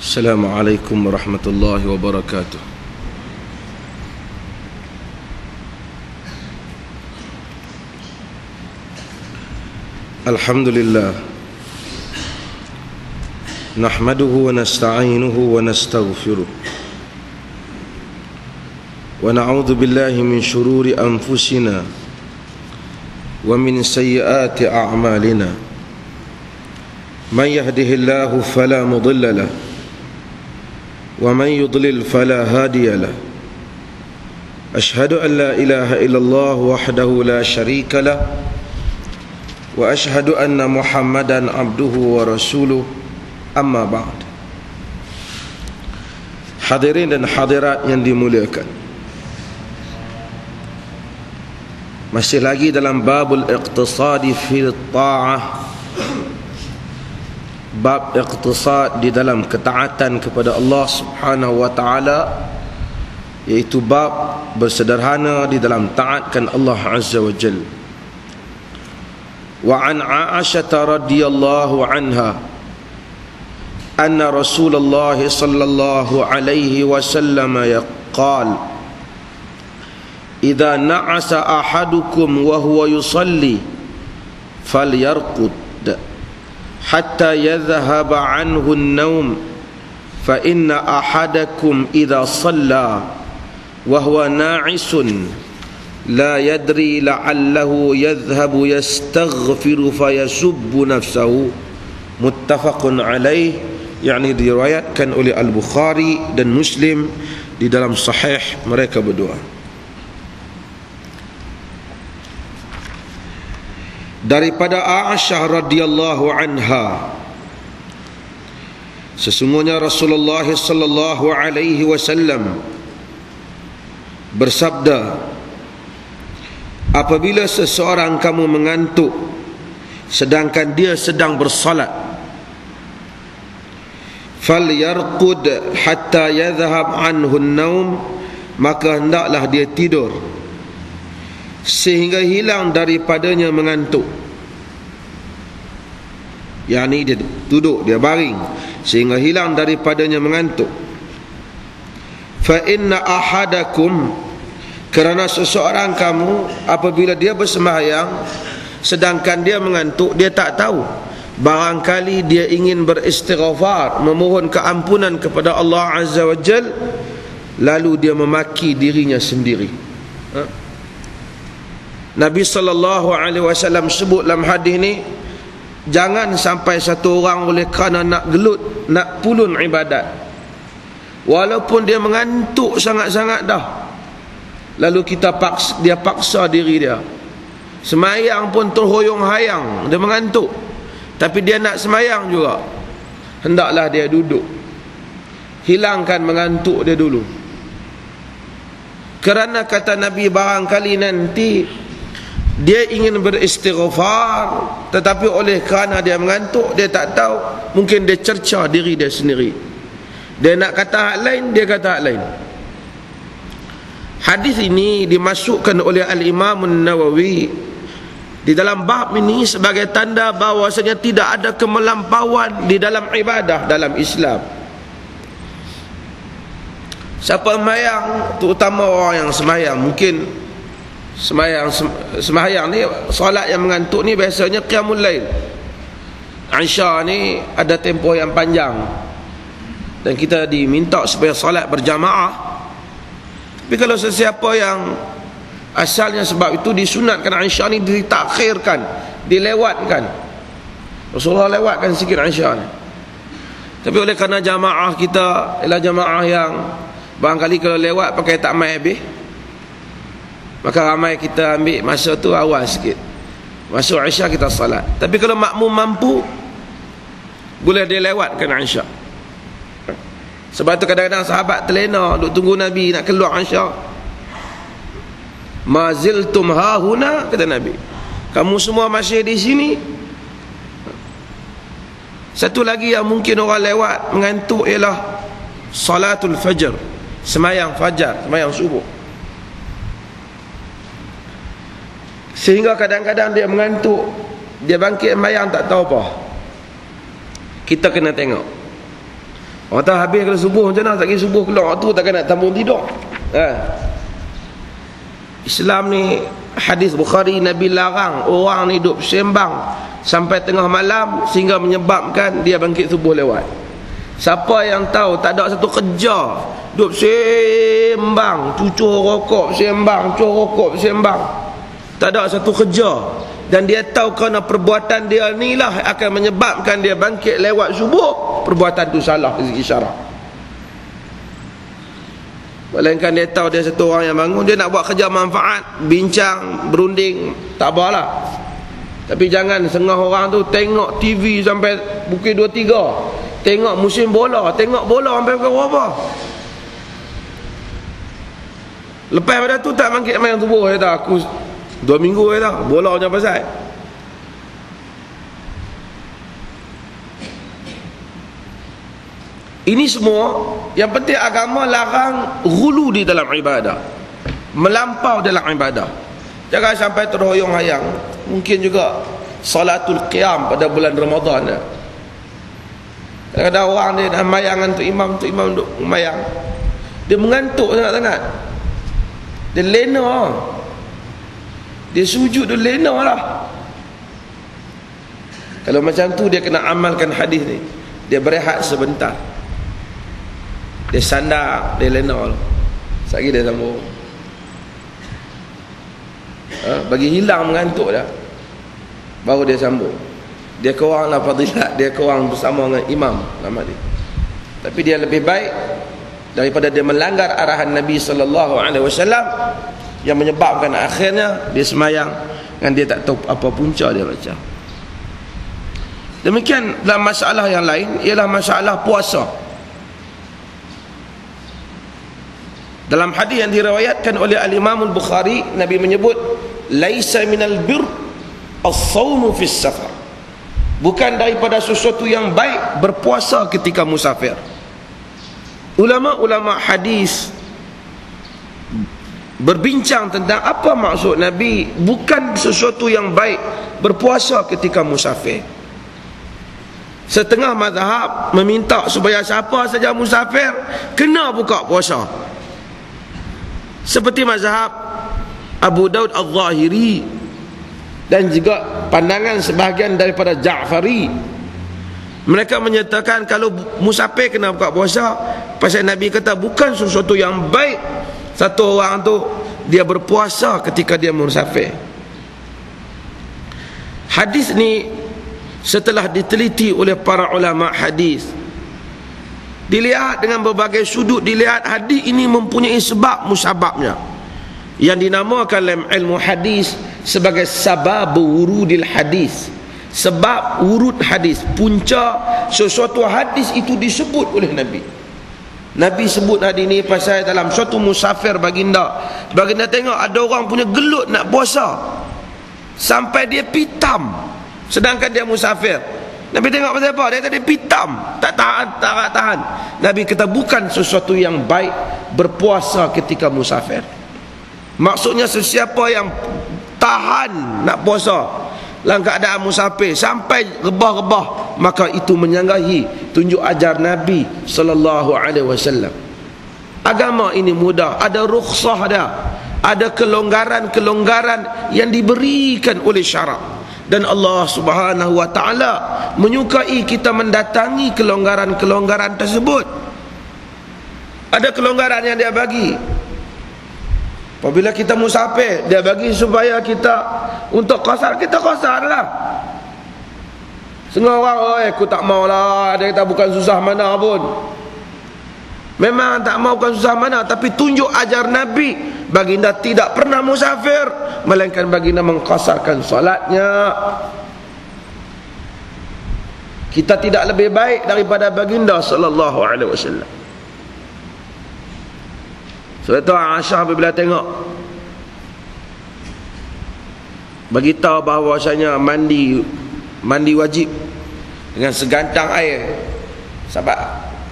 Assalamualaikum warahmatullahi wabarakatuh. Alhamdulillah, nahmaduhu wa nasta'inuhu wa nastaghfiruh, wa na'udzu billahi min shururi anfusina wa min sayyiati a'malina. Man yahdihillahu fala mudilla lahu wa man yudlil fala hadiya lahu. Ashhadu an la ilaha illallah wahdahu la syarika lahu wa ashhadu anna Muhammadan abduhu wa rasuluh. Amma ba'd. Hadirin dan hadirat yang dimuliakan, masih lagi dalam babul iqtisadi fil ta'ah, bab iqtisad di dalam ketaatan kepada Allah Subhanahu wa taala, iaitu bab bersederhana di dalam taatkan Allah Azza wa Jalla. Wa an Aisyah radhiyallahu anha anna Rasulullah sallallahu alaihi wasallam qala idza na'asa ahadukum wa huwa yusalli falyarqud hatta yadhhaba anhu an-nawm fa inna ahadakum idza shalla wa huwa na'isun la yadri la'allahu yadhhabu yastaghfiru fayasubbu nafsahu. Muttafaqun alaih, yakni diriwayatkan oleh Al-Bukhari dan Muslim di dalam sahih mereka berdua. Daripada Aisyah radhiyallahu anha, sesungguhnya Rasulullah sallallahu alaihi wasallam bersabda, apabila seseorang kamu mengantuk sedangkan dia sedang bersalat, falyarqud hatta yadhhab anhu an-naum, maka hendaklah dia tidur sehingga hilang daripadanya mengantuk. yakni dia duduk, dia baring sehingga hilang daripadanya mengantuk. Fa inna ahadakum, kerana seseorang kamu apabila dia bersembahyang sedangkan dia mengantuk, dia tak tahu, barangkali dia ingin beristighfar, memohon keampunan kepada Allah Azza wa Jal, lalu dia memaki dirinya sendiri. Nabi sallallahu alaihi wasallam sebut dalam hadis ni, jangan sampai satu orang oleh kerana nak gelut, nak pulun ibadat, walaupun dia mengantuk sangat-sangat dah, lalu dia paksa diri dia semayang pun terhoyong-hayang, dia mengantuk tapi dia nak semayang juga, hendaklah dia duduk, hilangkan mengantuk dia dulu. Kerana kata Nabi, barangkali nanti dia ingin beristighfar tetapi oleh kerana dia mengantuk, dia tak tahu, mungkin dia cerca diri dia sendiri, dia nak kata hak lain, dia kata hak lain. Hadis ini dimasukkan oleh Al-Imam An-Nawawi di dalam bab ini sebagai tanda bahawasanya tidak ada kemelampauan di dalam ibadah dalam Islam. Siapa semayang, terutama orang yang semayang, mungkin semayang ni, solat yang mengantuk ni biasanya qiyamul lail. Isya ni ada tempoh yang panjang dan kita diminta supaya solat berjamaah. Tapi kalau sesiapa yang asalnya sebab itu disunatkan Isya ni ditakhirkan, dilewatkan, Rasulullah lewatkan sikit Isya ni, tapi oleh kerana jamaah kita ialah jamaah yang barangkali kalau lewat pakai tak mai habis, maka ramai kita ambil masa tu awal sikit, masuk Isya kita salat. Tapi kalau makmum mampu, boleh dia lewatkan Isya. Sebab tu kadang-kadang sahabat terlena duk tunggu Nabi nak keluar Isya. Ma ziltum hahuna, kata Nabi, kamu semua masih di sini. Satu lagi yang mungkin orang lewat mengantuk ialah salatul fajr, semayang fajar, semayang subuh. Sehingga kadang-kadang dia mengantuk, dia bangkit semayang tak tahu apa. Kita kena tengok Orang tahu habis kalau subuh macam mana, tak kira subuh keluar waktu takkan nak tambung tidur. Islam ni, hadis Bukhari, Nabi larang orang ni duduk sembang sampai tengah malam sehingga menyebabkan dia bangkit subuh lewat. Siapa yang tahu tak ada satu kerja, duduk sembang, cucur rokok sembang, tak ada satu kerja, dan dia tahu kerana perbuatan dia ni lah akan menyebabkan dia bangkit lewat subuh, perbuatan tu salah dari segi syarak. Melainkan dia tahu dia satu orang yang bangun, dia nak buat kerja manfaat, bincang, berunding, tak apalah. Tapi jangan setengah orang tu tengok TV sampai pukul 2-3, tengok musim bola, tengok bola sampai pukul berapa. Lepas pada tu tak bangkit main subuh, dia tahu aku 2 minggu dia tahu bola macam pasal. Ini semua yang penting agama larang ghulu di dalam ibadah, melampau dalam ibadah. Jangan sampai terhoyong-hayang. Mungkin juga salatul qiyam pada bulan Ramadan. Kadang-kadang orang dia nak mayangan tu imam duduk mayang, dia mengantuk sangat-sangat, dia lena, dia sujud tu lena lah. Kalau macam tu dia kena amalkan hadis ni, dia berehat sebentar, dia sandar, dia lena, sekali dia sambung. Bagi hilang mengantuk dah, baru dia sambung. Dia kuranglah fadilat, dia kurang bersama dengan imam nama dia. Tapi dia lebih baik daripada dia melanggar arahan Nabi SAW yang menyebabkan akhirnya dia semayang dan dia tak tahu apa punca dia baca. Demikian dalam masalah yang lain ialah masalah puasa. Dalam hadis yang diriwayatkan oleh Al-Imam Al-Bukhari, Nabi menyebut laisa minal bir as-sawmu fis safar. Bukan daripada sesuatu yang baik berpuasa ketika musafir. Ulama-ulama hadis berbincang tentang apa maksud Nabi bukan sesuatu yang baik berpuasa ketika musafir. Setengah mazhab meminta supaya siapa saja musafir kena buka puasa, seperti mazhab Abu Daud Al-Zahiri dan juga pandangan sebahagian daripada Ja'fari. Mereka menyatakan kalau musafir kena buka puasa, pasal Nabi kata bukan sesuatu yang baik satu orang tu dia berpuasa ketika dia musafir. Hadis ni setelah diteliti oleh para ulama hadis, dilihat dengan berbagai sudut, dilihat hadis ini mempunyai sebab musababnya yang dinamakan dalam ilmu hadis sebagai sabab wurudil hadis, sebab urut hadis, punca sesuatu hadis itu disebut oleh Nabi. Nabi sebut hadis ini pasal dalam suatu musafir baginda tengok ada orang punya gelut nak puasa sampai dia pitam, sedangkan dia musafir. Nabi tengok pasal apa? Dia kata dia pitam, tak tahan. Nabi kata bukan sesuatu yang baik berpuasa ketika musafir. Maksudnya sesiapa yang tahan nak puasa dalam keadaan musafir sampai rebah-rebah, maka itu menyanggahi tunjuk ajar Nabi SAW. Agama ini mudah, ada rukhsah dia, ada kelonggaran-kelonggaran yang diberikan oleh syarak, dan Allah Subhanahu wa taala menyukai kita mendatangi kelonggaran-kelonggaran tersebut. Ada kelonggaran yang dia bagi apabila kita musafir, dia bagi supaya kita untuk qasar, kita qasarlah. Setengah orang, aku tak maulah, dia kata bukan susah mana pun. Memang tak mau bukan susah mana, tapi tunjuk ajar Nabi, baginda tidak pernah musafir melainkan baginda mengqasarkan salatnya. Kita tidak lebih baik daripada baginda sallallahu alaihi wasallam. Sebab tu Aisyah bila tengok bagi tahu bahawasanya mandi wajib dengan segantang air. Sahabat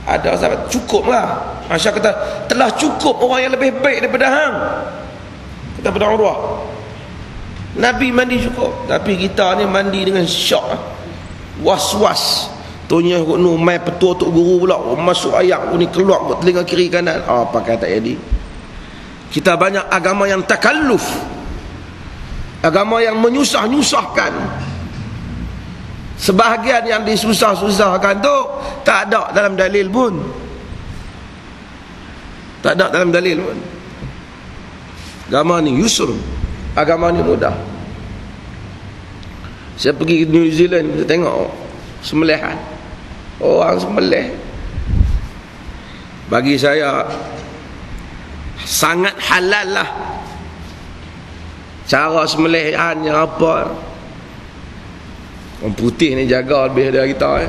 ada sahabat cukuplah. Aisyah kata telah cukup orang yang lebih baik daripada hang. Kata pada Urwah, Nabi mandi cukup, tapi kita ni mandi dengan syok, was-was, Tunya nu mai petua tok guru pula, masuk ayat ni keluar buat telinga kiri kanan. Pakai tak jadi. Kita banyak agama yang takalluf, agama yang menyusah-nyusahkan. Sebahagian yang disusah-susahkan tu tak ada dalam dalil pun. Tak ada dalam dalil pun. Agama ni yusr, agama ni mudah. Saya pergi ke New Zealand, saya tengok sembelihan, orang sembelih. Bagi saya sangat halal lah cara sembelihan yang apa. Orang putih ni jaga lebih dari kita.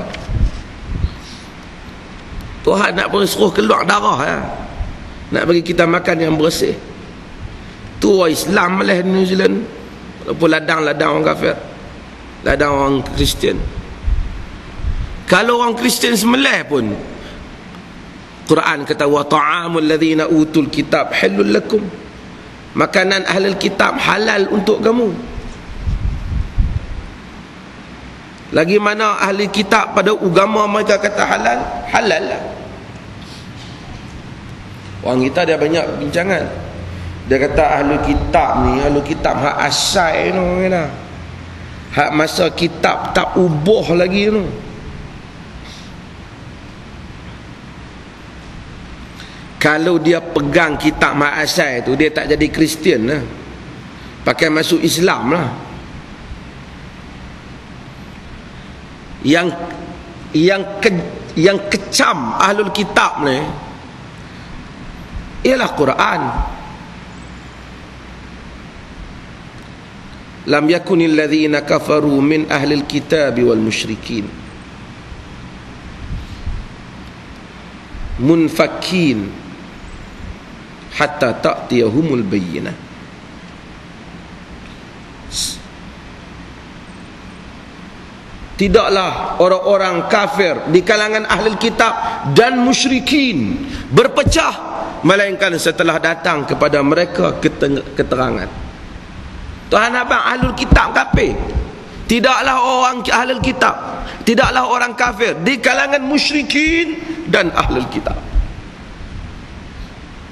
Tuhan nak suruh keluar darah, nak bagi kita makan yang bersih. Tu orang Islam malah di New Zealand, walaupun ladang-ladang orang kafir, ladang orang Kristian. Kalau orang Kristian sembelih pun, Quran kata wa ta'amul ladzina utul kitab halal lakum, makanan ahli kitab halal untuk kamu. Lagi mana ahli kitab pada agama mereka kata halal, halal lah. Orang kita dia banyak bincangan. Dia kata ahli kitab ni, ahli kitab hak asal tu kena. Hak masa kitab tak ubah lagi tu. Kalau dia pegang kitab hak asal tu, dia tak jadi Kristian lah. Pakai masuk Islam lah. Yang kecam ahlul kitab ni ialah Quran. Lam yakunil ladzina kafaru min ahlil kitab wal musyrikin munfakin hatta ta'tiyahumul bayyinah. Tidaklah orang-orang kafir di kalangan ahli kitab dan musyrikin berpecah melainkan setelah datang kepada mereka keterangan. Tuhan abang ahli kitab kafir. Tidaklah orang ahli kitab, tidaklah orang kafir di kalangan musyrikin dan ahli kitab.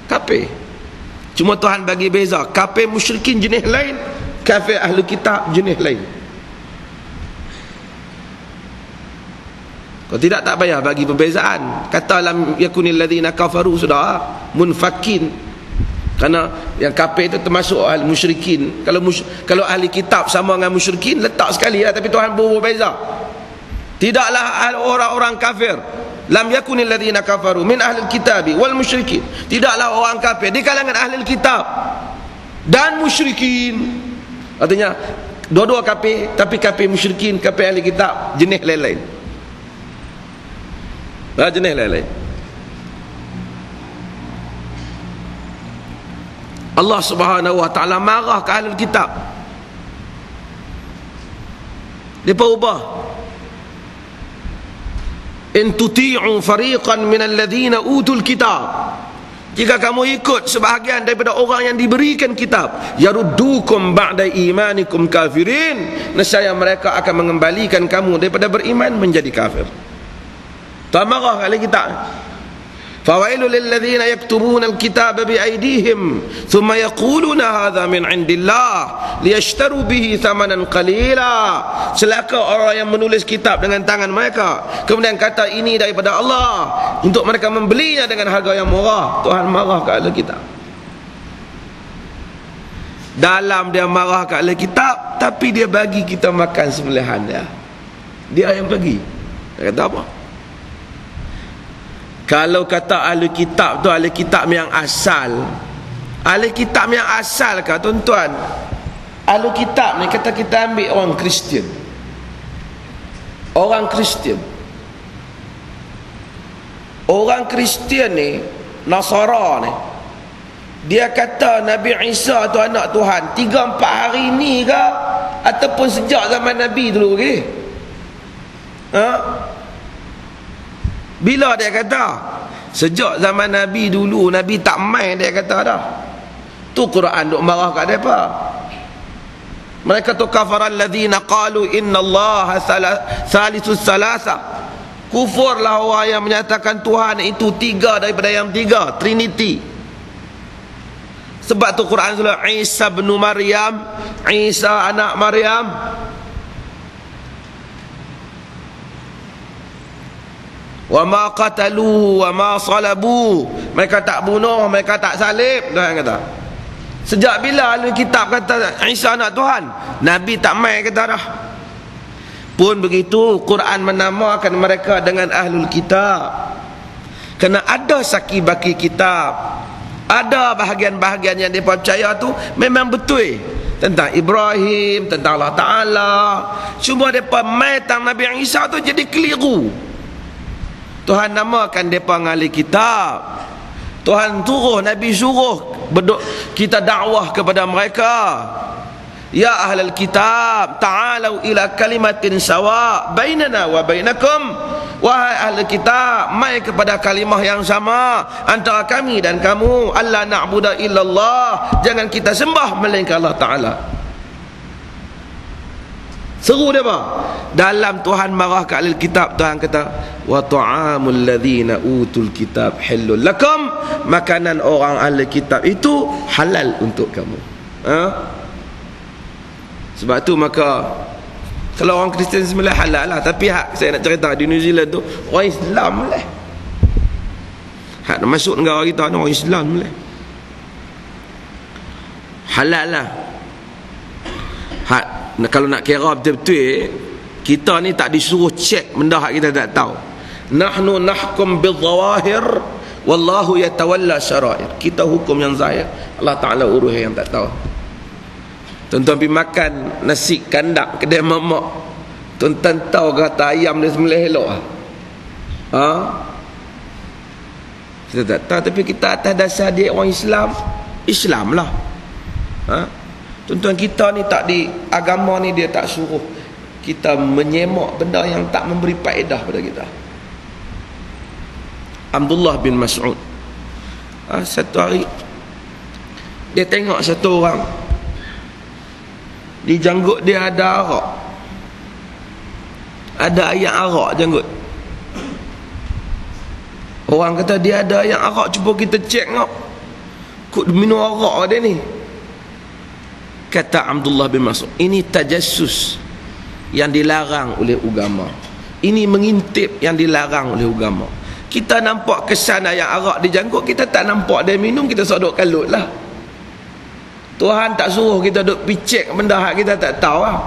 Kafir. Cuma Tuhan bagi beza, kafir musyrikin jenis lain, kafir ahli kitab jenis lain. Kalau tidak tak payah bagi perbezaan. Kata lam yakunil ladzina kafaru sudah munfakin. Kerana yang kafir itu termasuk ahli musyrikin. Kalau ahli kitab sama dengan musyrikin, letak sekali lah, tapi Tuhan berbeza. Tidaklah orang-orang kafir, lam yakunil ladzina kafaru min ahli kitabi wal musyrikin. Tidaklah orang kafir di kalangan ahli kitab dan musyrikin. Artinya dua-dua kafir, tapi kafir musyrikin, kafir ahli kitab jenis lain-lain. Jenis lain-lain. Allah Subhanahu wa taala marah ke ahli kitab. Depa ubah. In tuti'u fariqan minal ladzina utul kitab. Jika kamu ikut sebahagian daripada orang yang diberikan kitab, yaruddukum ba'da imanikum kafirin, nescaya mereka akan mengembalikan kamu daripada beriman menjadi kafir. Tak marah ahli kitab. Fawailul lil ladzina yaktubuna al-kitaba bi aydihim thumma yaquluna hadha min indillah liyashtaru bihi thamanan qalila. Celaka orang yang menulis kitab dengan tangan mereka, kemudian kata ini daripada Allah, untuk mereka membelinya dengan harga yang murah. Tuhan marah ke ahli kitab. Dalam dia marah ke ahli kitab, tapi dia bagi kita makan sembelihan dia. Dia yang bagi. Dia kata apa? Kalau kata ahli kitab tu ahli kitab yang asal, ahli kitab yang asal kah tuan-tuan? Ahli kitab ni kata kita ambil orang Kristian. Orang Kristian. Orang Kristian ni, Nasara ni, dia kata Nabi Isa tu anak Tuhan 3-4 hari ni ke, ataupun sejak zaman Nabi dulu ke? Bila dia kata? Sejak zaman Nabi dulu, Nabi tak main dia kata dah. Tu Quran duk marah kat depa. Mereka tu kafaral ladzina qalu innallaha salisus salasa. Kufurlah orang yang menyatakan Tuhan itu tiga daripada yang tiga, Trinity. Sebab tu Quran surah Isa bin Maryam, Isa anak Maryam. Wa ma qataluhu wa ma salabuhu. Mereka tak bunuh, mereka tak salib, Tuhan kata. Sejak bila ahli kitab kata Isa anak Tuhan? Nabi tak mai kata dah. Pun begitu Quran menamakan mereka dengan ahlul kitab. Kerana ada saki baki kitab. Ada bahagian-bahagian yang mereka percaya tu memang betul. Tentang Ibrahim, tentang Allah Ta'ala. Cuma mereka mai tentang Nabi Isa tu jadi keliru. Tuhan namakan mereka ahli kitab. Tuhan suruh, Nabi suruh kita dakwah kepada mereka. Ya ahlal kitab, ta'alau ila kalimatin sawa bainana wa bainakum. Wahai ahli kitab, mai kepada kalimah yang sama antara kami dan kamu. Allah na'budu illallah, jangan kita sembah melainkan Allah Ta'ala. Seru dia apa? Dalam Tuhan marah ke ahli kitab, Tuhan kata wa ta'amul ladzina utul kitab halal lakum. Makanan orang ahli kitab itu halal untuk kamu. Sebab tu maka kalau orang Kristian semula halal lah. Tapi hak saya nak cerita di New Zealand tu orang Islam lah. Hak nak masuk negara kita orang Islam lah. Halal lah. Hak kalau nak kira betul-betul, kita ni tak disuruh cek benda hak kita tak tahu. Nahnu nahkum bil-zawahir wallahu yatawalla syara'ir. Kita hukum yang zahir, Allah Ta'ala urus yang tak tahu. Tuan-tuan pergi makan nasi kandak kedai mamak, tuan-tuan tahu kata ayam dia sembelih elok lah. Kita tak tahu, tapi kita atas dasar dia orang Islam, Islam lah. Tuan-tuan, kita ni tak di agama ni dia tak suruh kita menyemak benda yang tak memberi faedah pada kita. Abdullah bin Mas'ud, satu hari dia tengok satu orang di janggut dia ada arak, ada ayam arak janggut. Orang kata dia ada ayam arak, cuba kita cek tengok kok minum arak dia ni. Kata Abdullah bin Mas'ud, ini tajassus yang dilarang oleh agama. Ini mengintip yang dilarang oleh agama. Kita nampak kesan ayam arak di janggut, kita tak nampak dia minum, kita sodok kalut lah. Tuhan tak suruh kita duk picek benda hak kita tak tahu lah.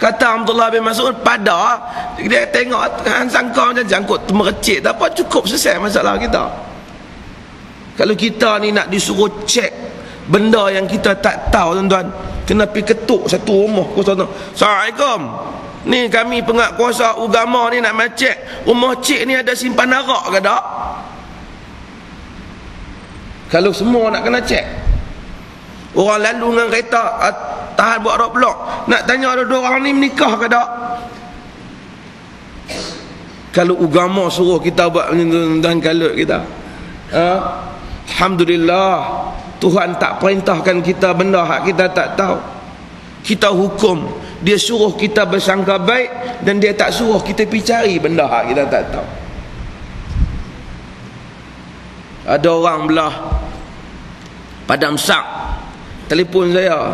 Kata Abdullah bin Mas'ud, pada dia tengok sangka macam janggut merecik tak apa, cukup selesai masalah kita. Kalau kita ni nak disuruh cek benda yang kita tak tahu, tuan-tuan, kena pergi ketuk satu rumah. Assalamualaikum, ni kami penguasa agama ni nak macek rumah cik ni ada simpan arak ke tak? Kalau semua nak kena cek, orang lalu dengan kereta tahan buat roadblock, nak tanya ada dua orang ni menikah ke tak? Kalau agama suruh kita buat tuan-tuan, kalut kita. Alhamdulillah, Tuhan tak perintahkan kita benda hak kita tak tahu. Kita hukum, dia suruh kita bersangka baik, dan dia tak suruh kita pergi cari benda hak kita tak tahu. Ada orang belah Padang Sak telefon saya,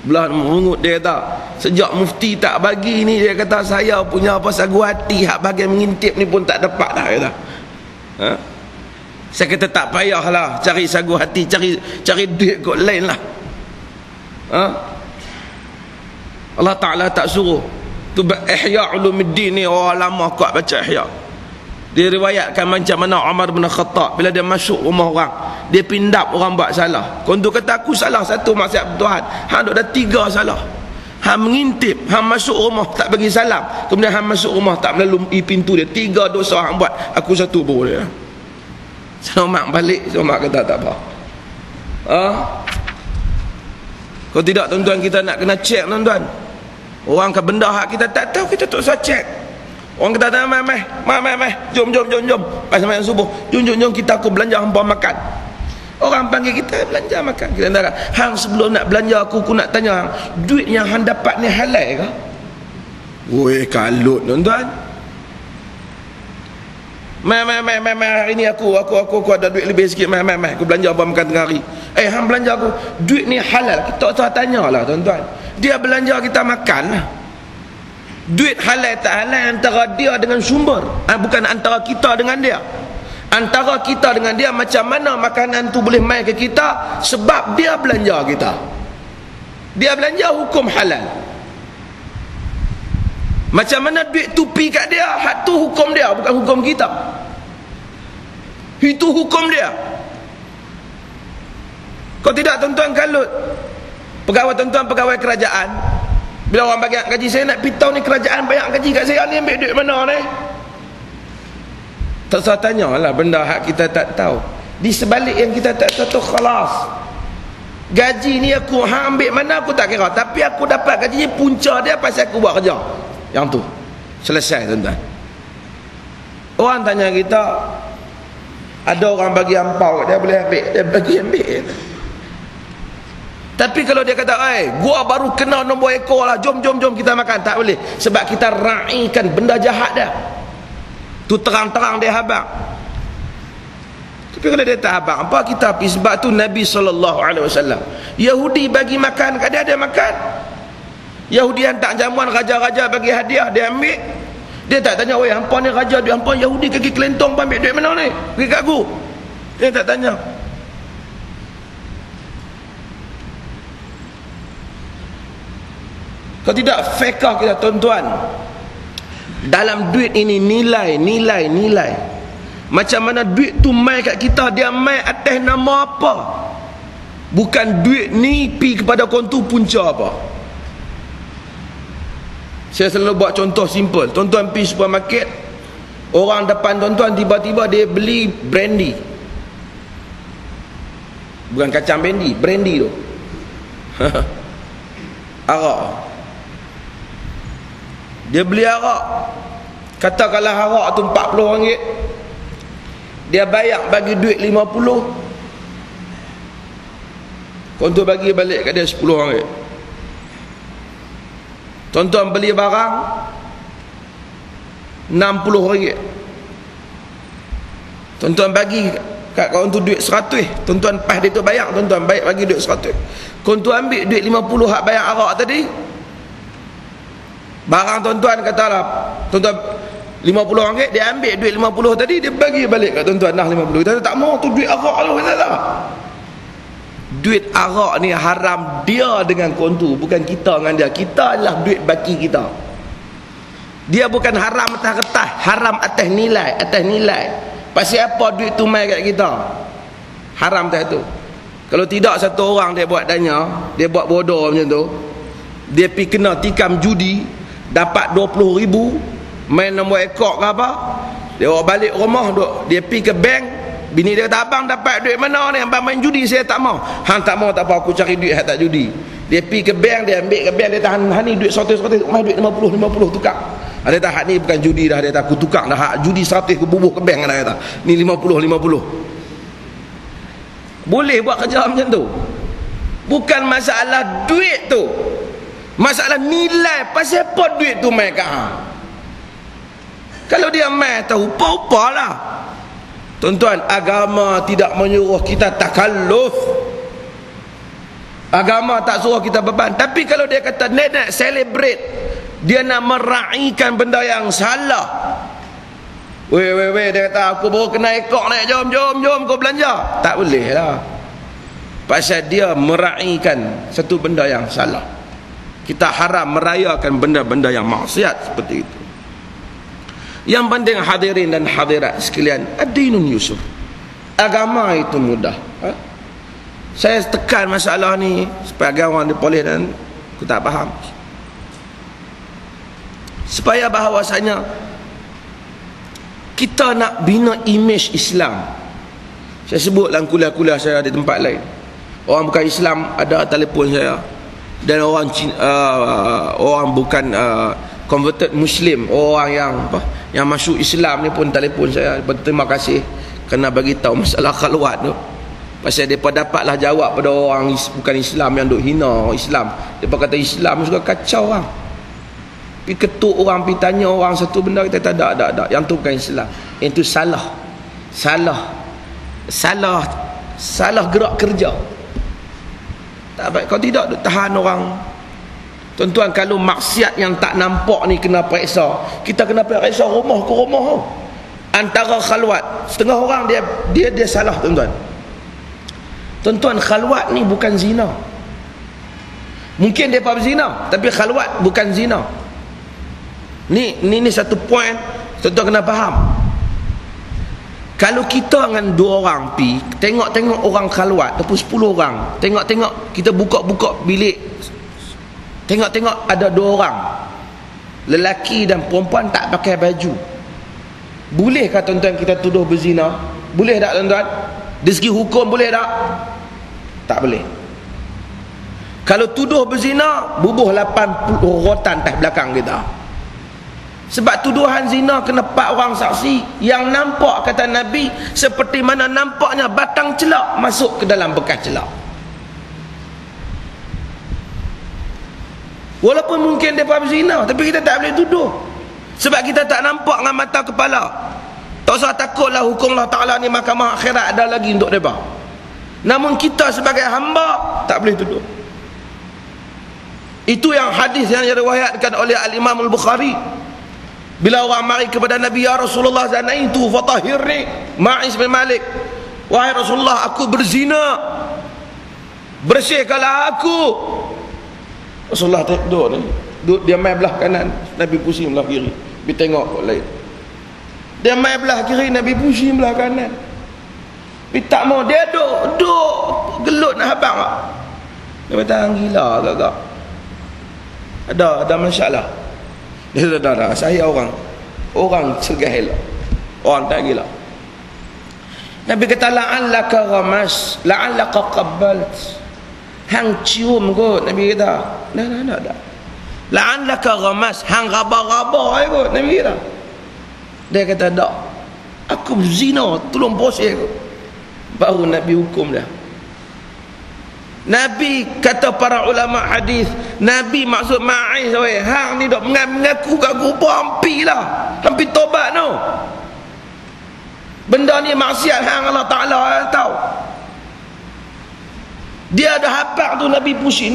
belah mengut, dia kata sejak mufti tak bagi ni, dia kata saya punya apa sagu hati hak bagian mengintip ni pun tak dapat dah, kata. Saya kata tak payahlah cari sagu hati, cari duit kot lain lah. Allah Ta'ala tak suruh tu. Ihya Ulumuddin ni orang lama kuat baca Ihya. Dia riwayatkan macam mana Umar bin Khattab bila dia masuk rumah orang, dia pindap orang buat salah. Kontu kata aku salah satu maksiat Tuhan, hang dah tiga salah. Hang mengintip, hang masuk rumah tak bagi salam, kemudian hang masuk rumah tak melalui pintu dia, tiga dosa hang buat, aku satu boleh. Selamat balik, selamat kata tak apa. Kalau tidak, tuan-tuan, kita nak kena cek, tuan-tuan. Orang ke benda hak kita tak tahu, kita tak usah cek. Orang kata mai, jom pas sembahyang subuh, jom kita aku belanja hampa makan. Orang panggil kita belanja makan, kita kata hang sebelum nak belanja aku nak tanya hang, duit yang hang dapat ni halal ke? Woi, kalut, tuan-tuan. Mai hari ni aku ada duit lebih sikit. Mai aku belanja abang makan tengah hari. Hang belanja aku. Duit ni halal. Kita tak tanyalah tuan-tuan. Dia belanja kita makan lah. Duit halal tak halal antara dia dengan sumber. Bukan antara kita dengan dia. Antara kita dengan dia, macam mana makanan tu boleh mai ke kita sebab dia belanja kita. Dia belanja hukum halal. Macam mana duit tu pi kat dia, hak tu hukum dia, bukan hukum kita. Itu hukum dia. Kau tidak tuan-tuan kalut pegawai tuan-tuan, pegawai kerajaan, bila orang bagi gaji, saya nak pitau ni kerajaan bayar gaji kat saya ni, ambil duit mana ni? Tak usah tanyalah benda hak kita tak tahu. Di sebalik yang kita tak tahu tu, khalas. Gaji ni aku ambil mana aku tak kira, tapi aku dapat gaji ni punca dia pasal aku buat kerja. Yang tu selesai tuan-tuan. Orang tanya kita, ada orang bagi ampau, dia boleh ambil, dia bagi ambil. Tapi kalau dia kata, gua baru kena nombor ekor lah, jom kita makan, tak boleh. Sebab kita raikan benda jahat dia. Tu terang-terang dia habaq. Tapi kalau dia tak habaq, apa kita pergi? Sebab tu Nabi SAW, Yahudi bagi makan kat dia, dia makan. Yahudi hantar jamuan, raja-raja bagi hadiah, dia ambil. Dia tak tanya, hampa ni raja, dia hampa Yahudi kaki kelentong, ambil duit mana ni? Pergi kat aku. Dia tak tanya. Kalau tidak, fiqh kita tuan-tuan, dalam duit ini nilai. Macam mana duit tu mai kat kita, dia mai atas nama apa? Bukan duit ni pi kepada kontu punca apa. Saya selalu buat contoh simple. Tuan-tuan pergi supermarket, orang depan tuan-tuan tiba-tiba dia beli brandy. Bukan kacang brandy tu. Arak. Dia beli arak. Katakanlah arak tu RM40. Dia bayar bagi duit RM50. Kontu bagi balik kat dia RM10. Tuan-tuan beli barang RM60. Tuan-tuan bagi kat kawan tu duit 100. Tuan-tuan pas dia tu bayar, tuan-tuan baik bagi duit 100. Tuan-tuan ambil duit 50 hak bayar arak tadi. Barang tuan-tuan katalah tuan-tuan RM50, dia ambil duit 50 tadi, dia bagi balik kat tuan-tuan dah 50. Kita tak mau tu duit arak tu, kata tak. Duit arak ni haram dia dengan kontu, bukan kita dengan dia. Kita adalah duit baki kita. Dia bukan haram atas kertas, haram atas nilai. Pasal apa duit tu mai kat kita? Haram atas tu. Kalau tidak, satu orang dia buat danya, dia buat bodoh macam tu, dia pergi kena tikam judi, dapat 20,000, main nombor ekor ke apa, dia bawa balik rumah, dia pergi ke bank. Bini dia kata, abang dapat duit mana ni? Abang main judi, saya tak mau. Hang tak mau tak apa, aku cari duit hak tak judi. Dia pergi ke bank, dia ambil ke bank, dia tahan, ni duit 100, main duit 50 tukar. Dia kata, hak ni bukan judi dah, dia kata, aku tukar dah, hak judi 100 aku bubuh ke bank dah, dia kata. Ni 50. Boleh buat kerja macam tu. Bukan masalah duit tu, masalah nilai. Pasal apa duit tu main kat hang? Kalau dia main tahu, upa-upalah. Tuan-tuan, agama tidak menyuruh kita takalluf. Agama tak suruh kita beban. Tapi kalau dia kata dia nak celebrate, dia nak meraihkan benda yang salah. Weh, dia kata aku baru kena ekor ni, jom kau belanja. Tak boleh lah. Pasal dia meraihkan satu benda yang salah. Kita haram merayakan benda-benda yang maksiat seperti itu. Yang penting hadirin dan hadirat sekalian, ad-dinun yusuf. Agama itu mudah. Saya tekan masalah ni supaya orang boleh, dan aku tak faham, supaya bahawasanya kita nak bina imej Islam. Saya sebut dalam kuliah-kuliah saya di tempat lain, orang bukan Islam ada telefon saya, dan orang bukan converted Muslim, orang yang masuk Islam ni pun telefon saya, berterima kasih kerana bagi tahu masalah khalwat tu. Pasal depa dapatlah jawab pada orang bukan Islam yang duk hina Islam. Depa kata Islam suka kacau orang. Pi ketuk orang, pi tanya orang satu benda, kita tak ada. Yang tu bukan Islam. Itu salah gerak kerja. Tak baik. Kalau tidak duk tahan orang. Tuan-tuan, kalau maksiat yang tak nampak ni kena periksa, kita kena periksa rumah ke rumah. Antara khalwat, setengah orang dia salah, tuan-tuan. Tuan-tuan, khalwat ni bukan zina. Mungkin dia berzina, tapi khalwat bukan zina. Ni satu poin tuan-tuan kena faham. Kalau kita dengan 2 orang pi tengok orang khalwat ataupun 10 orang, tengok kita buka bilik, tengok ada 2 orang lelaki dan perempuan tak pakai baju, bolehkah tuan-tuan kita tuduh berzina? Boleh tak tuan-tuan? Dari segi hukum boleh tak? Tak boleh. Kalau tuduh berzina, bubuh 80 rotan atas belakang kita. Sebab tuduhan zina kena 4 orang saksi yang nampak, kata Nabi, seperti mana nampaknya batang celak masuk ke dalam bekas celak. Walaupun mungkin dia berzina, tapi kita tak boleh tuduh, sebab kita tak nampak dengan mata kepala. Tak usah takutlah hukum Allah Ta'ala ni mahkamah akhirat ada lagi untuk mereka. Namun kita sebagai hamba tak boleh tuduh. Itu yang hadis yang diriwayatkan oleh Al-Imam Al-Bukhari. Bila orang mari kepada Nabi, ya Rasulullah, zanaitu fatahhirni, Ma'is bin Malik, wahai Rasulullah, aku berzina, bersihkanlah aku. Rasulullah duduk dia mai belah kanan, Nabi pusing belah kiri, pergi tengok kot lain. Dia mai belah kiri, Nabi pusing belah kanan, pergi tak mau. Dia duduk gelut nak habang. Dia kata, gila agak-agak, ada masalah. Dia kata, saya orang segahil, orang tak gila. Nabi kata, la'allaka ghamas, la'allaka qabbalt, hang cium kot. Nabi kata, tak. La'allaka ghamas, hang raba-raba kot. Nabi kata. Dia kata, tak, aku berzina, tolong proses kot. Baru Nabi hukum dah. Nabi kata para ulama hadis, Nabi maksud Ma'is, hang ni dok mengaku kat grupa hampir tobat no. Benda ni maksiat hang, Allah Ta'ala tahu. Dia ada habaq tu, Nabi pusing.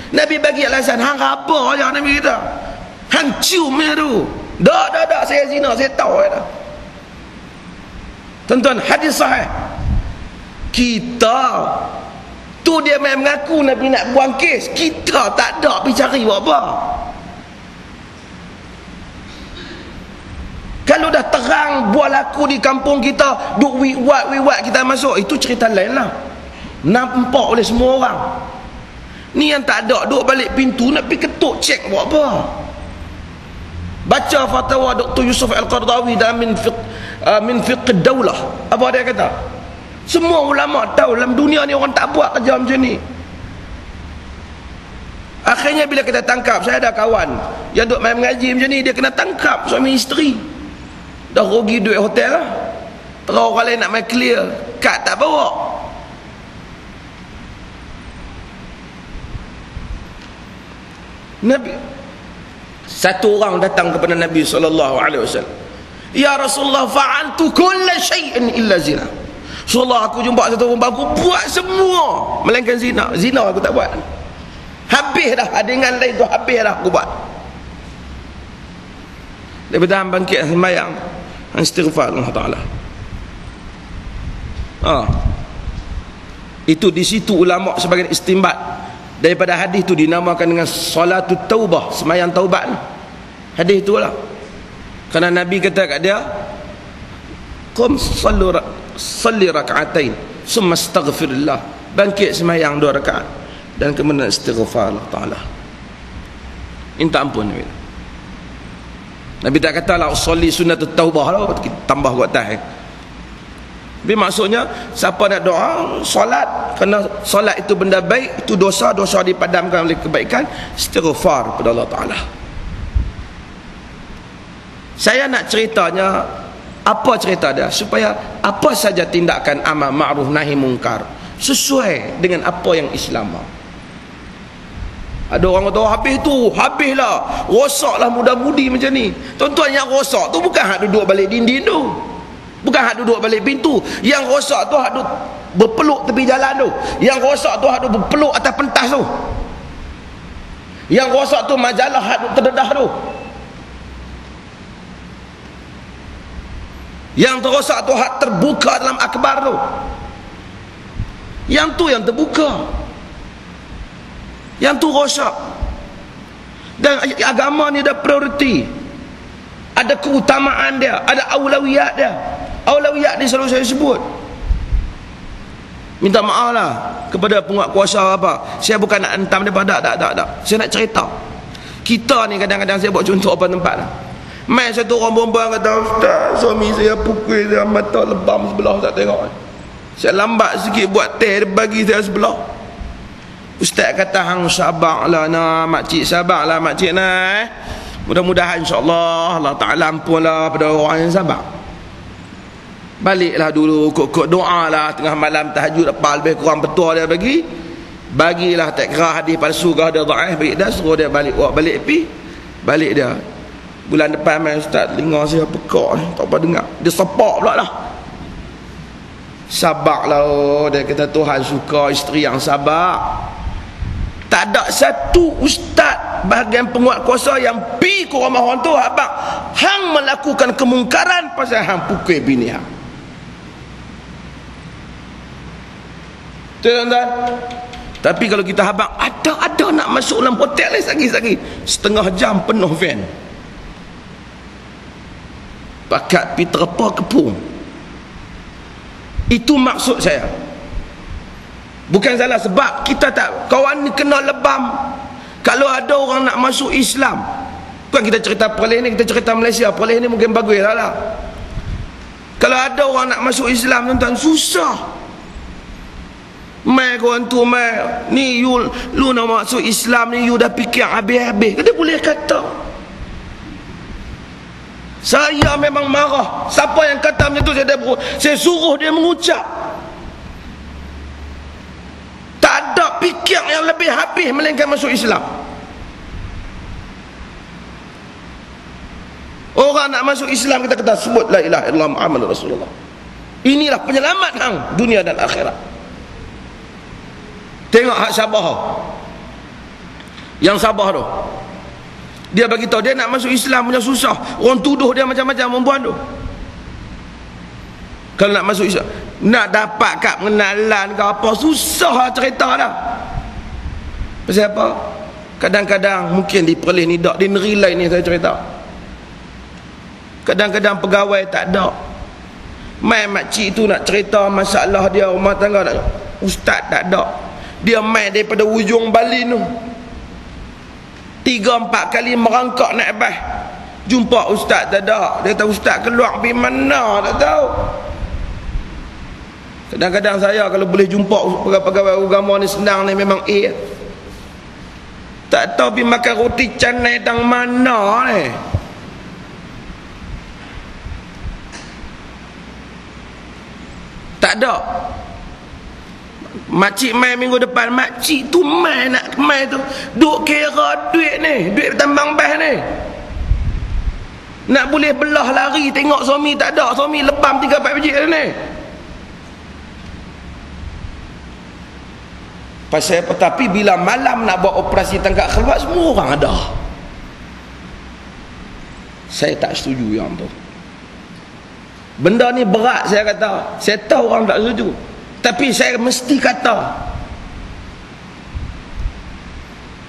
Nabi bagi alasan, hang apa aja. Nabi kata, hang cium dia tu. Tak, saya zina, saya tahu dah. Tuan-tuan, hadis sahih. Kita tu dia main mengaku Nabi nak buang kes, kita tak ada pergi cari buat apa. Kalau dah terang buat laku di kampung kita, duk wiwat kita masuk, itu cerita lain lah, nampak oleh semua orang. Ni yang tak ada, duk balik pintu nak pergi ketuk cek buat apa. Baca fatwa Dr. Yusuf Al-Qardawi dalam min fiqh daulah, apa dia kata? Semua ulama tahu dalam dunia ni orang tak buat kerja macam ni. Akhirnya bila kita tangkap, saya ada kawan yang duk main mengaji macam ni, dia kena tangkap suami isteri. Dah rugi duit hotel lah. Terus orang lain nak main clear, kad tak bawa. Nabi, satu orang datang kepada Nabi SAW, ya Rasulullah, fa'altu kulla syai'in illa zina. Rasulullah, aku jumpa satu perempuan, aku buat semua melainkan zina. Zina aku tak buat. Habis dah, dengan lain tu habis dah aku buat. Daripada bangkit sembahyang, istighfar Allah Ta'ala. Itu di situ ulama sebagai istimbat daripada hadis tu dinamakan dengan salatut taubah, sembahyang taubat. Hadis itulah. Kerana Nabi kata kat dia, qum salli raka'atain summa astaghfirullah, bangkit sembahyang 2 rakaat dan kemudian istighfar Allah Ta'ala, minta ampun. Nabi tak kata la usolli sunnatut taubah lah, tambah buat atas. Tapi maksudnya siapa nak doa solat, kerana solat itu benda baik, itu dosa dipadamkan oleh kebaikan, istighfar kepada Allah Ta'ala. Saya nak ceritanya, apa cerita dia, supaya apa saja tindakan amal ma'ruf nahi mungkar sesuai dengan apa yang Islam mahu. Ada orang kata habis tu, habislah, rosaklah muda-mudi macam ni. Tuan-tuan, yang rosak tu bukan hak duduk balik dinding tu, bukan hak duduk balik pintu. Yang rosak tu hak duduk berpeluk tepi jalan tu. Yang rosak tu hak duduk berpeluk atas pentas tu. Yang rosak tu majalah hak duduk terdedah tu. Yang terosak tu hak terbuka dalam akhbar tu. Yang tu yang terbuka, yang tu rosak. Dan agama ni ada prioriti, ada keutamaan dia, ada aulawiyat dia. Aulawiyat ni selalu saya sebut. Minta maaf lah kepada penguatkuasa apa, saya bukan nak hentam dia pada tak. Saya nak cerita. Kita ni kadang-kadang, saya buat contoh apa tempat lah. Mai satu orang perempuan kata, "Ustaz, suami saya pukul saya, mata lebam sebelah, tak tengok." Saya lambat sikit buat teh, dia bagi saya sebelah. Ustaz kata, "Hang sabarlah nak, makcik sabarlah makcik nak. Mudah-mudahan insya-Allah Allah Taala ampunlah pada orang yang sabar." Baliklah dulu, kok doa lah tengah malam tahajud apa lebih kurang betul dia bagi. Bagilah tak kira hadis palsu ke ada dhaif, bagi dah suruh dia balik, balik pi. Balik dia. Bulan depan main ustaz, telinga saya pekak ni, tak apa dengar. Dia sepak pula lah. Sabarlah, dia kata Tuhan suka isteri yang sabar. Tak ada satu ustaz bahagian penguatkuasa yang pi ke rumah orang tu abang hang melakukan kemungkaran pasal hang pukul bini hang. Tuan-tuan, tapi kalau kita habang ada nak masuk dalam hotel ni lagi setengah jam penuh van, pakat pi terpa kepung. Itu maksud saya. Bukan salah, sebab kita tak, kawan ni kena lebam. Kalau ada orang nak masuk Islam, bukan kita cerita Perlis ni, kita cerita Malaysia. Perlis ni mungkin bagus lah. Kalau ada orang nak masuk Islam, tuan-tuan, susah. Mai kawan tu, mai ni lu nak masuk Islam ni, you dah fikir habis-habis. Dia boleh kata. Saya memang marah. Siapa yang kata macam tu, saya suruh dia mengucap. Tak ada fikir yang lebih habis melainkan masuk Islam. Orang nak masuk Islam, kita kata sebut la ilaha illallah Muhammadur Rasulullah. Inilah penyelamat hang dunia dan akhirat. Tengok hak Sabah, yang Sabah tu, dia bagi tahu dia nak masuk Islam punya susah. Orang tuduh dia macam-macam perempuan tu. Kalau nak masuk Islam, nak dapat kad pengenalan ke apa, susah cerita dah. Pasal apa? Kadang-kadang mungkin di Perlis ni tak, di negeri lain ni saya cerita, kadang-kadang pegawai tak ada. Mai makcik tu nak cerita masalah dia rumah tangga, ustaz tak ada. Dia mai daripada ujung Balin tu 3-4 kali merangkak naik bas, jumpa ustaz tak ada. Dia kata ustaz keluar pergi mana tak tahu. Kadang-kadang saya kalau boleh jumpa pegawai agama ni senang ni, memang tak tahu pergi makan roti canai tang mana ni. Tak ada. Makcik mai minggu depan, makcik tu mai nak mai tu duk kira duit ni, duit tambang bas ni. Nak boleh belah lari tengok suami tak ada, suami lebam 3-4 biji ni. Pasal apa? Tapi bila malam nak buat operasi tangkap khalwat, semua orang ada. Saya tak setuju yang tu. Benda ni berat, saya kata. Saya tahu orang tak setuju, tapi saya mesti kata,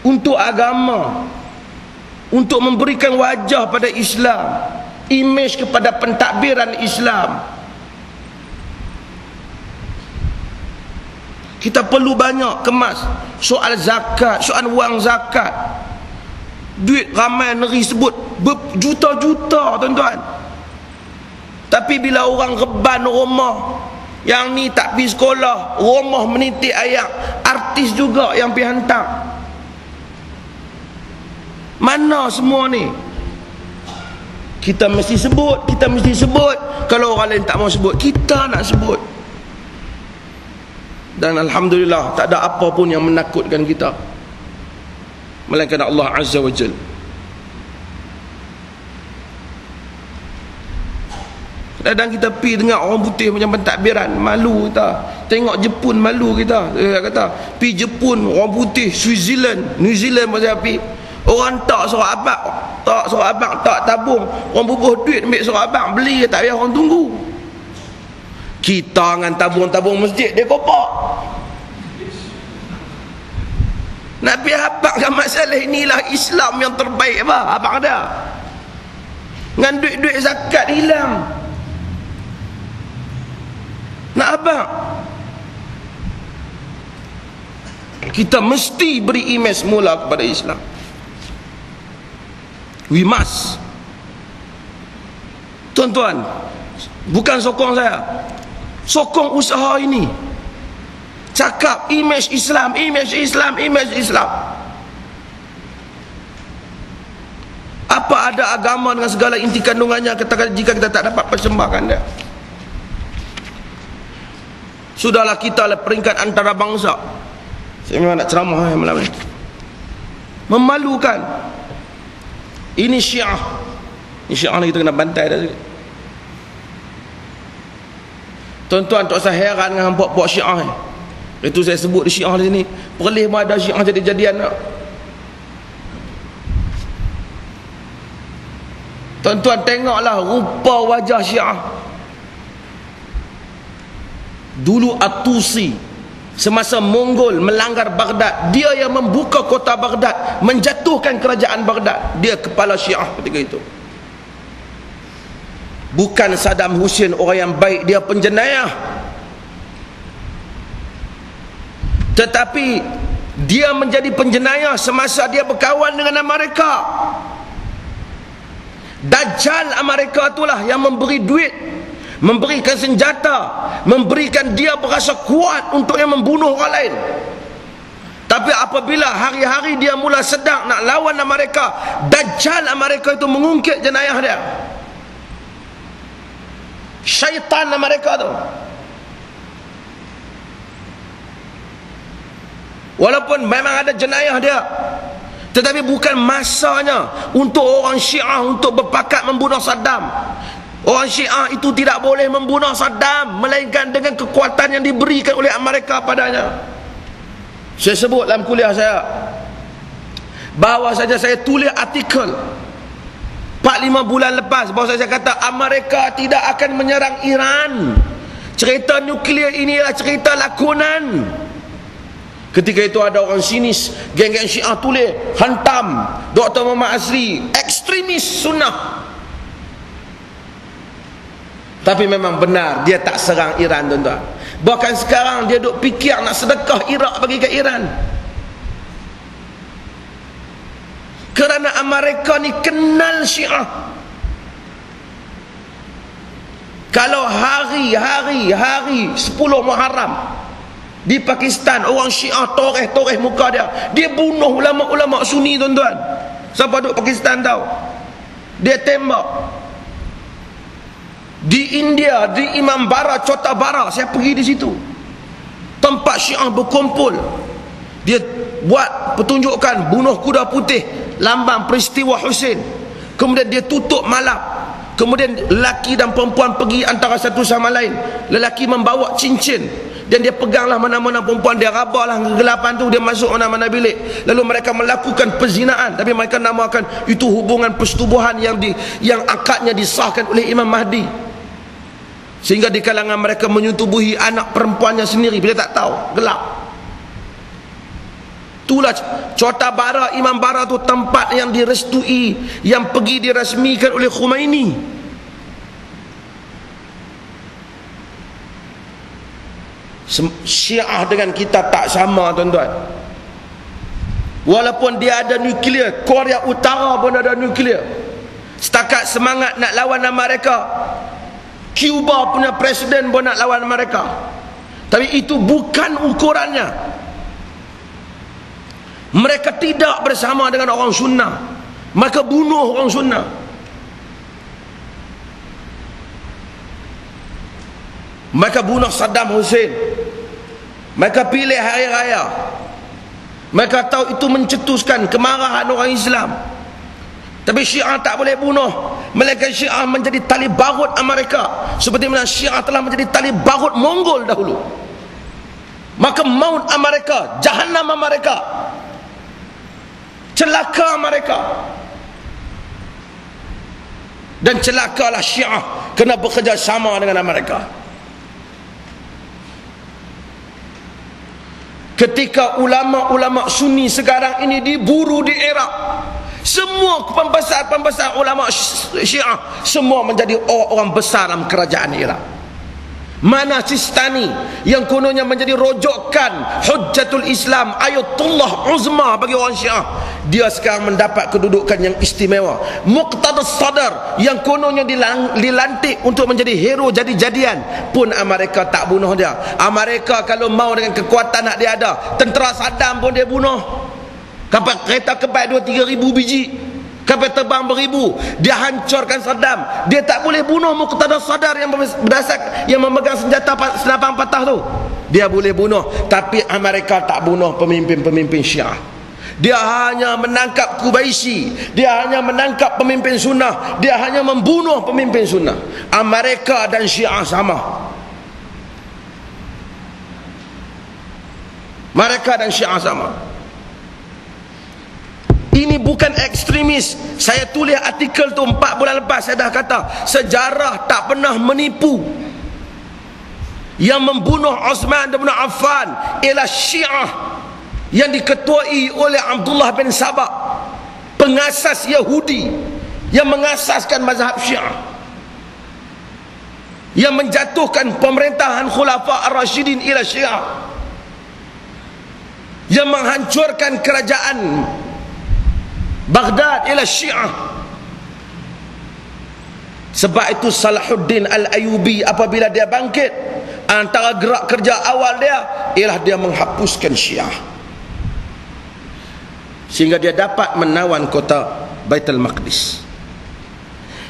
untuk agama, untuk memberikan wajah pada Islam, imej kepada pentadbiran Islam, kita perlu banyak kemas soal zakat, soal wang zakat. Duit ramai negeri sebut berjuta-juta, tuan-tuan. Tapi bila orang reban rumah, yang ni tak pergi sekolah, rumah menitik ayak, artis juga yang pergi hantar. Mana semua ni? Kita mesti sebut, kita mesti sebut. Kalau orang lain tak mau sebut, kita nak sebut. Dan alhamdulillah tak ada apa pun yang menakutkan kita. melainkan Allah Azza wa Jalla. Kadang kita pergi dengar orang putih macam pentadbiran, malu kita. Tengok Jepun malu kita. Dia kata, pergi Jepun, orang putih, Switzerland, New Zealand macam pergi. Orang tak suruh abang, tak tabung. Orang bubuh duit ambil suruh abang, beli, tak payah orang tunggu. Kita dengan tabung-tabung masjid, dia kopak. Nak pergi habakkan masalah inilah Islam yang terbaik apa? Abang ada. Dengan duit-duit zakat hilang. Nak abang? Kita mesti beri imej semula kepada Islam. We must. Tuan-tuan, bukan sokong saya, sokong usaha ini. Cakap imej Islam, imej Islam, imej Islam. Apa ada agama dengan segala inti kandungannya jika kita tak dapat persembahkan dia? Sudahlah, kita lah peringkat antara bangsa. Saya memang nak ceramah malam ni. Memalukan. Ini Syiah. Ini Syiah ni kita kena bantai dah. Tuan-tuan, tak usah heran dengan buat-buat Syiah ni. Itu saya sebut di Syiah di sini. Perlis pun ada Syiah jadi-jadian tak? Tuan-tuan, tengoklah rupa wajah Syiah. Dulu At-Tusi semasa Mongol melanggar Baghdad, dia yang membuka kota Baghdad, menjatuhkan kerajaan Baghdad. Dia kepala Syiah ketika itu. Bukan Saddam Hussein orang yang baik, dia penjenayah. Tetapi dia menjadi penjenayah semasa dia berkawan dengan Amerika. Dajjal Amerika itulah yang memberi duit, memberikan senjata, memberikan dia berasa kuat untuk yang membunuh orang lain. Tapi apabila hari-hari dia mula sedang nak lawan Amerika, Dajjal Amerika itu mengungkit jenayah dia. Syaitan Amerika tu. Walaupun memang ada jenayah dia, tetapi bukan masanya untuk orang Syiah untuk berpakat membunuh Saddam. Orang Syiah itu tidak boleh membunuh Saddam, melainkan dengan kekuatan yang diberikan oleh Amerika padanya. Saya sebut dalam kuliah saya, bahawa saja saya tulis artikel 4-5 bulan lepas, bahawa saya kata Amerika tidak akan menyerang Iran. Cerita nuklear inilah cerita lakonan. Ketika itu ada orang sinis, geng-geng Syiah tulis, hantam Dr. Muhammad Azri, ekstremis sunnah. Tapi memang benar, dia tak serang Iran, tuan-tuan. Bahkan sekarang dia duk fikir nak sedekah Iraq bagi ke Iran. Kerana Amerika ni kenal Syiah. Kalau hari 10 Muharram di Pakistan, orang Syiah toreh muka dia, dia bunuh ulama-ulama Sunni, tuan-tuan. Siapa duduk Pakistan tahu? Dia tembak. Di India, di Imam Bara, Chota Bara, saya pergi di situ, tempat Syiah berkumpul. Dia buat pertunjukan bunuh kuda putih, lambang peristiwa Hussein. Kemudian dia tutup malam. Kemudian lelaki dan perempuan pergi antara satu sama lain. Lelaki membawa cincin, dan dia peganglah mana-mana perempuan, dia rabahlah kegelapan tu, dia masuk mana-mana bilik. Lalu mereka melakukan perzinaan, tapi mereka namakan itu hubungan persetubuhan yang akadnya disahkan oleh Imam Mahdi. Sehingga di kalangan mereka menyetubuhi anak perempuannya sendiri, bila tak tahu, gelap. Itulah Chota Bara, Imam Bara tu tempat yang direstui, yang pergi dirasmikan oleh Khomeini. Syiah dengan kita tak sama, tuan-tuan. Walaupun dia ada nuklear, Korea Utara pun ada nuklear. Setakat semangat nak lawan Amerika, Cuba punya presiden pun nak lawan Amerika. Tapi itu bukan ukurannya. Mereka tidak bersama dengan orang sunnah, maka bunuh orang sunnah. Mereka bunuh Saddam Hussein. Mereka pilih hari raya, Mereka tahu itu mencetuskan kemarahan orang Islam. Tapi Syiah tak boleh bunuh, melainkan Syiah menjadi tali barut Amerika, seperti mana Syiah telah menjadi tali barut Mongol dahulu. Maka maut Amerika, jahannam Amerika, celaka mereka. Dan celakalah Syiah kena bekerja sama dengan Amerika. Ketika ulama-ulama Sunni sekarang ini diburu di Iraq, semua pembesar-pembesar ulama Syiah semua menjadi orang besar dalam kerajaan Iraq. Mana Sistani yang kononnya menjadi rojokan Hujjatul Islam, Ayatullah Uzma bagi orang Syiah, dia sekarang mendapat kedudukan yang istimewa. Muqtada Sadr yang kononnya dilantik untuk menjadi hero jadi-jadian pun Amerika tak bunuh dia. Amerika kalau mau dengan kekuatan nak dia ada, tentera Saddam pun dia bunuh. Kapal kereta kebal 2-3 ribu biji, kapal terbang beribu, dia hancurkan Saddam. Dia tak boleh bunuh Muqtada Sadr yang berdasar, yang memegang senjata senapang patah tu. Dia boleh bunuh, tapi Amerika tak bunuh pemimpin-pemimpin Syiah. Dia hanya menangkap Qubaisi, dia hanya menangkap pemimpin sunnah, dia hanya membunuh pemimpin sunnah. Amerika dan Syiah sama. Mereka dan Syiah sama. Ini bukan ekstremis. Saya tulis artikel tu 4 bulan lepas, saya dah kata sejarah tak pernah menipu. Yang membunuh Uthman bin Affan ialah Syiah yang diketuai oleh Abdullah bin Sabah, pengasas Yahudi yang mengasaskan mazhab Syiah, yang menjatuhkan pemerintahan Khulafa Ar-Rashidin ila Syiah, yang menghancurkan kerajaan Baghdad ila Syiah. Sebab itu Salahuddin Al-Ayyubi apabila dia bangkit, antara gerak kerja awal dia ialah dia menghapuskan Syiah, sehingga dia dapat menawan kota Baitul Maqdis.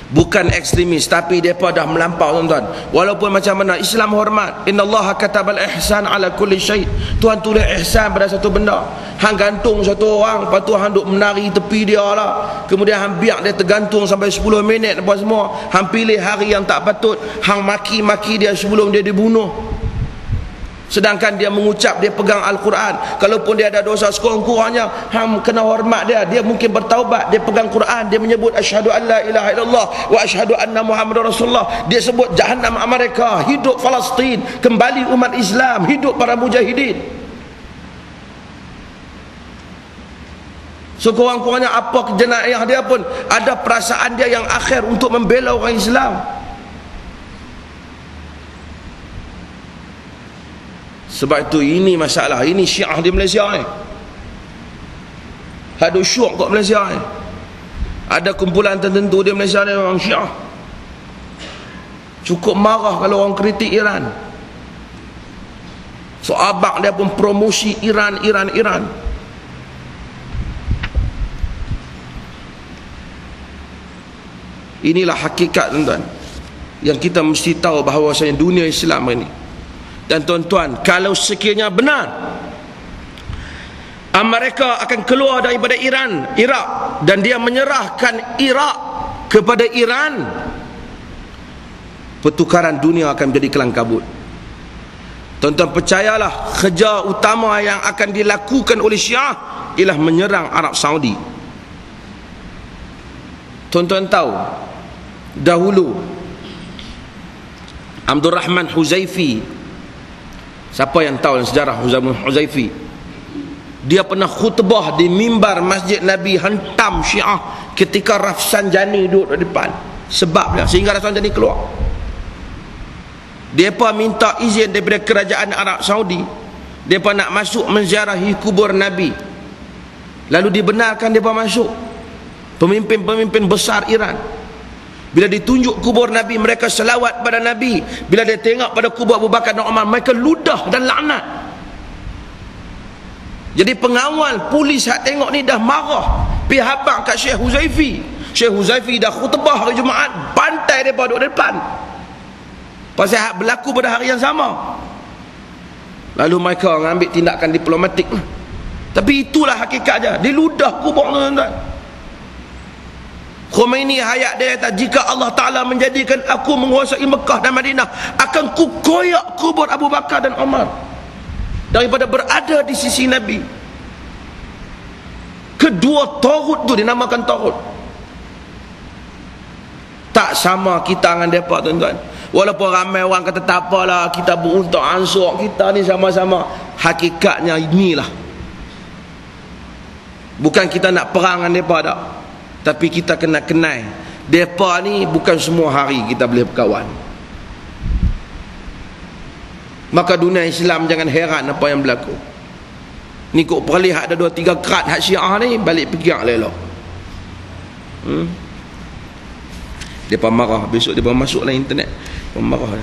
Bukan ekstremis, tapi mereka dah melampau, tuan-tuan. Walaupun macam mana Islam hormat, innallaha katabal ihsan ala kulli syai'. Tuhan tulis ihsan pada satu benda. Hang gantung satu orang, lepas tu hang duk menari tepi dia lah, kemudian hang biar dia tergantung sampai 10 minit apa semua. Hang pilih hari yang tak patut, hang maki-maki dia sebelum dia dibunuh. Sedangkan dia mengucap, dia pegang Al-Quran. Kalaupun dia ada dosa sekurang-kurangnya, hang kena hormat dia. Dia mungkin bertaubat, dia pegang Quran, dia menyebut asyhadu an la ilaha illallah wa asyhadu anna Muhammadar Rasulullah. Dia sebut jahannam Amerika, hidup Palestin, kembali umat Islam, hidup para mujahidin. Sekurang-kurangnya apa jenayah dia pun ada perasaan dia yang akhir untuk membela orang Islam. Sebab itu ini masalah, ini Syiah di Malaysia ni. Ada syuk kat Malaysia ni. Ada kumpulan tertentu di Malaysia ni orang Syiah. Cukup marah kalau orang kritik Iran. So abang dia pun promosi Iran. Inilah hakikat, tuan-tuan, yang kita mesti tahu bahawasanya dunia Islam ini. Dan tuan-tuan, kalau sekiranya benar Amerika akan keluar daripada Iraq dan dia menyerahkan Iraq kepada Iran, pertukaran dunia akan menjadi kelang kabut. Tuan-tuan percayalah, kerja utama yang akan dilakukan oleh Syiah ialah menyerang Arab Saudi. Tuan-tuan tahu, dahulu Abdul Rahman Huzaifi, siapa yang tahu sejarah Huzaifi, dia pernah khutbah di mimbar Masjid Nabi, hentam Syiah ketika Rafsanjani duduk di depan. Sebabnya sehingga Rafsanjani keluar. Depa minta izin daripada kerajaan Arab Saudi, depa nak masuk menziarahi kubur Nabi. Lalu dibenarkan depa masuk. Pemimpin-pemimpin besar Iran, bila ditunjuk kubur Nabi, mereka selawat pada Nabi. Bila dia tengok pada kubur Abu Bakar dan Umar, mereka ludah dan laknat. Jadi pengawal polis hak tengok ni dah marah, pergi habaq kat Syekh Huzaifi. Syekh Huzaifi dah khutbah hari Jumaat, bantai mereka duduk depan pasal hak berlaku pada hari yang sama. Lalu mereka mengambil tindakan diplomatik. Tapi itulah hakikatnya. Dia ludah kubur, tuan-tuan. Khomeini hayat dia kata, jika Allah Ta'ala menjadikan aku menguasai Mekah dan Madinah, akan ku koyak kubur Abu Bakar dan Umar daripada berada di sisi Nabi. Kedua taghut tu dinamakan taghut. Tak sama kita dengan mereka, tuan-tuan. Walaupun ramai orang kata tak apalah, kita beruntuk ansur, kita ni sama-sama. Hakikatnya inilah. Bukan kita nak perang dengan mereka tak, tapi kita kena kenal mereka ni bukan semua hari kita boleh berkawan. Maka dunia Islam jangan heran apa yang berlaku. Ni kok perlihat ada 2-3 kerat hak Syiah ni balik pegang lelok. Depa marah, besok depa masuk dalam internet, depa marah.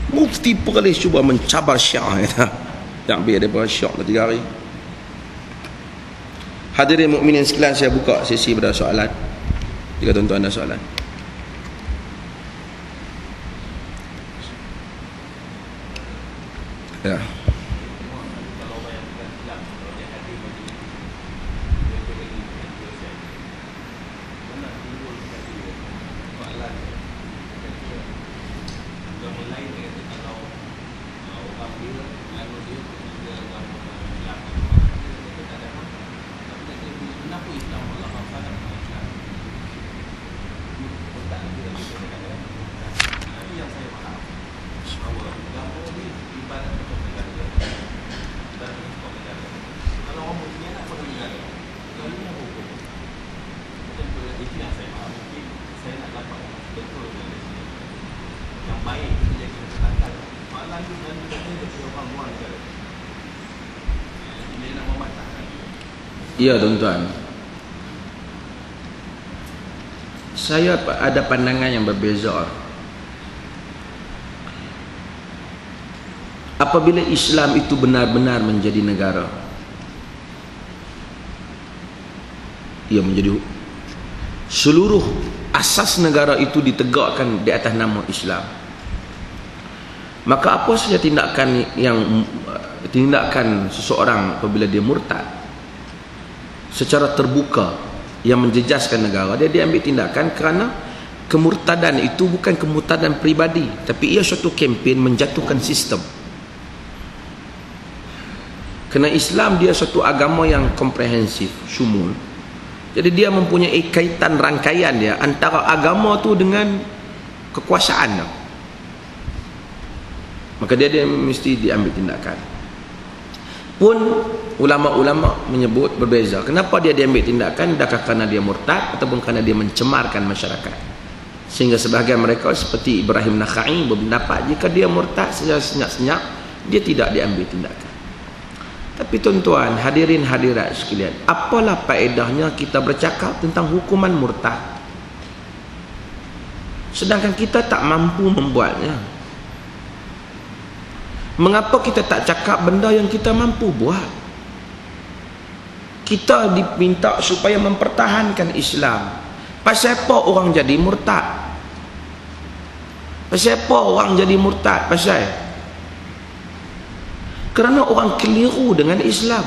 Mufti Perlis cuba mencabar Syiah kata. Tak biar depa syok dah 3 hari. Hadirin mukminin sekalian, saya buka sesi pada soalan. Jika tuan-tuan ada soalan. Ya. Ya tuan-tuan, saya ada pandangan yang berbeza. Apabila Islam itu benar-benar menjadi negara, ia menjadi seluruh asas negara itu ditegakkan di atas nama Islam, maka apa saja tindakan seseorang apabila dia murtad secara terbuka yang menjejaskan negara, dia ambil tindakan kerana kemurtadan itu bukan kemurtadan peribadi, tapi ia suatu kempen menjatuhkan sistem. Kerana Islam dia suatu agama yang komprehensif, syumul. Jadi dia mempunyai kaitan rangkaian dia antara agama tu dengan kekuasaan. Maka dia mesti diambil tindakan. Pun ulama-ulama menyebut berbeza. Kenapa dia diambil tindakan? Adakah kerana dia murtad ataupun kerana dia mencemarkan masyarakat? Sehingga sebahagian mereka seperti Ibrahim Nakha'i berpendapat jika dia murtad secara senyap-senyap, dia tidak diambil tindakan. Tapi tuan-tuan, hadirin hadirat sekalian, apalah faedahnya kita bercakap tentang hukuman murtad sedangkan kita tak mampu membuatnya? Mengapa kita tak cakap benda yang kita mampu buat? Kita diminta supaya mempertahankan Islam. Pasal apa orang jadi murtad? Pasal apa orang jadi murtad? Pasal kerana orang keliru dengan Islam.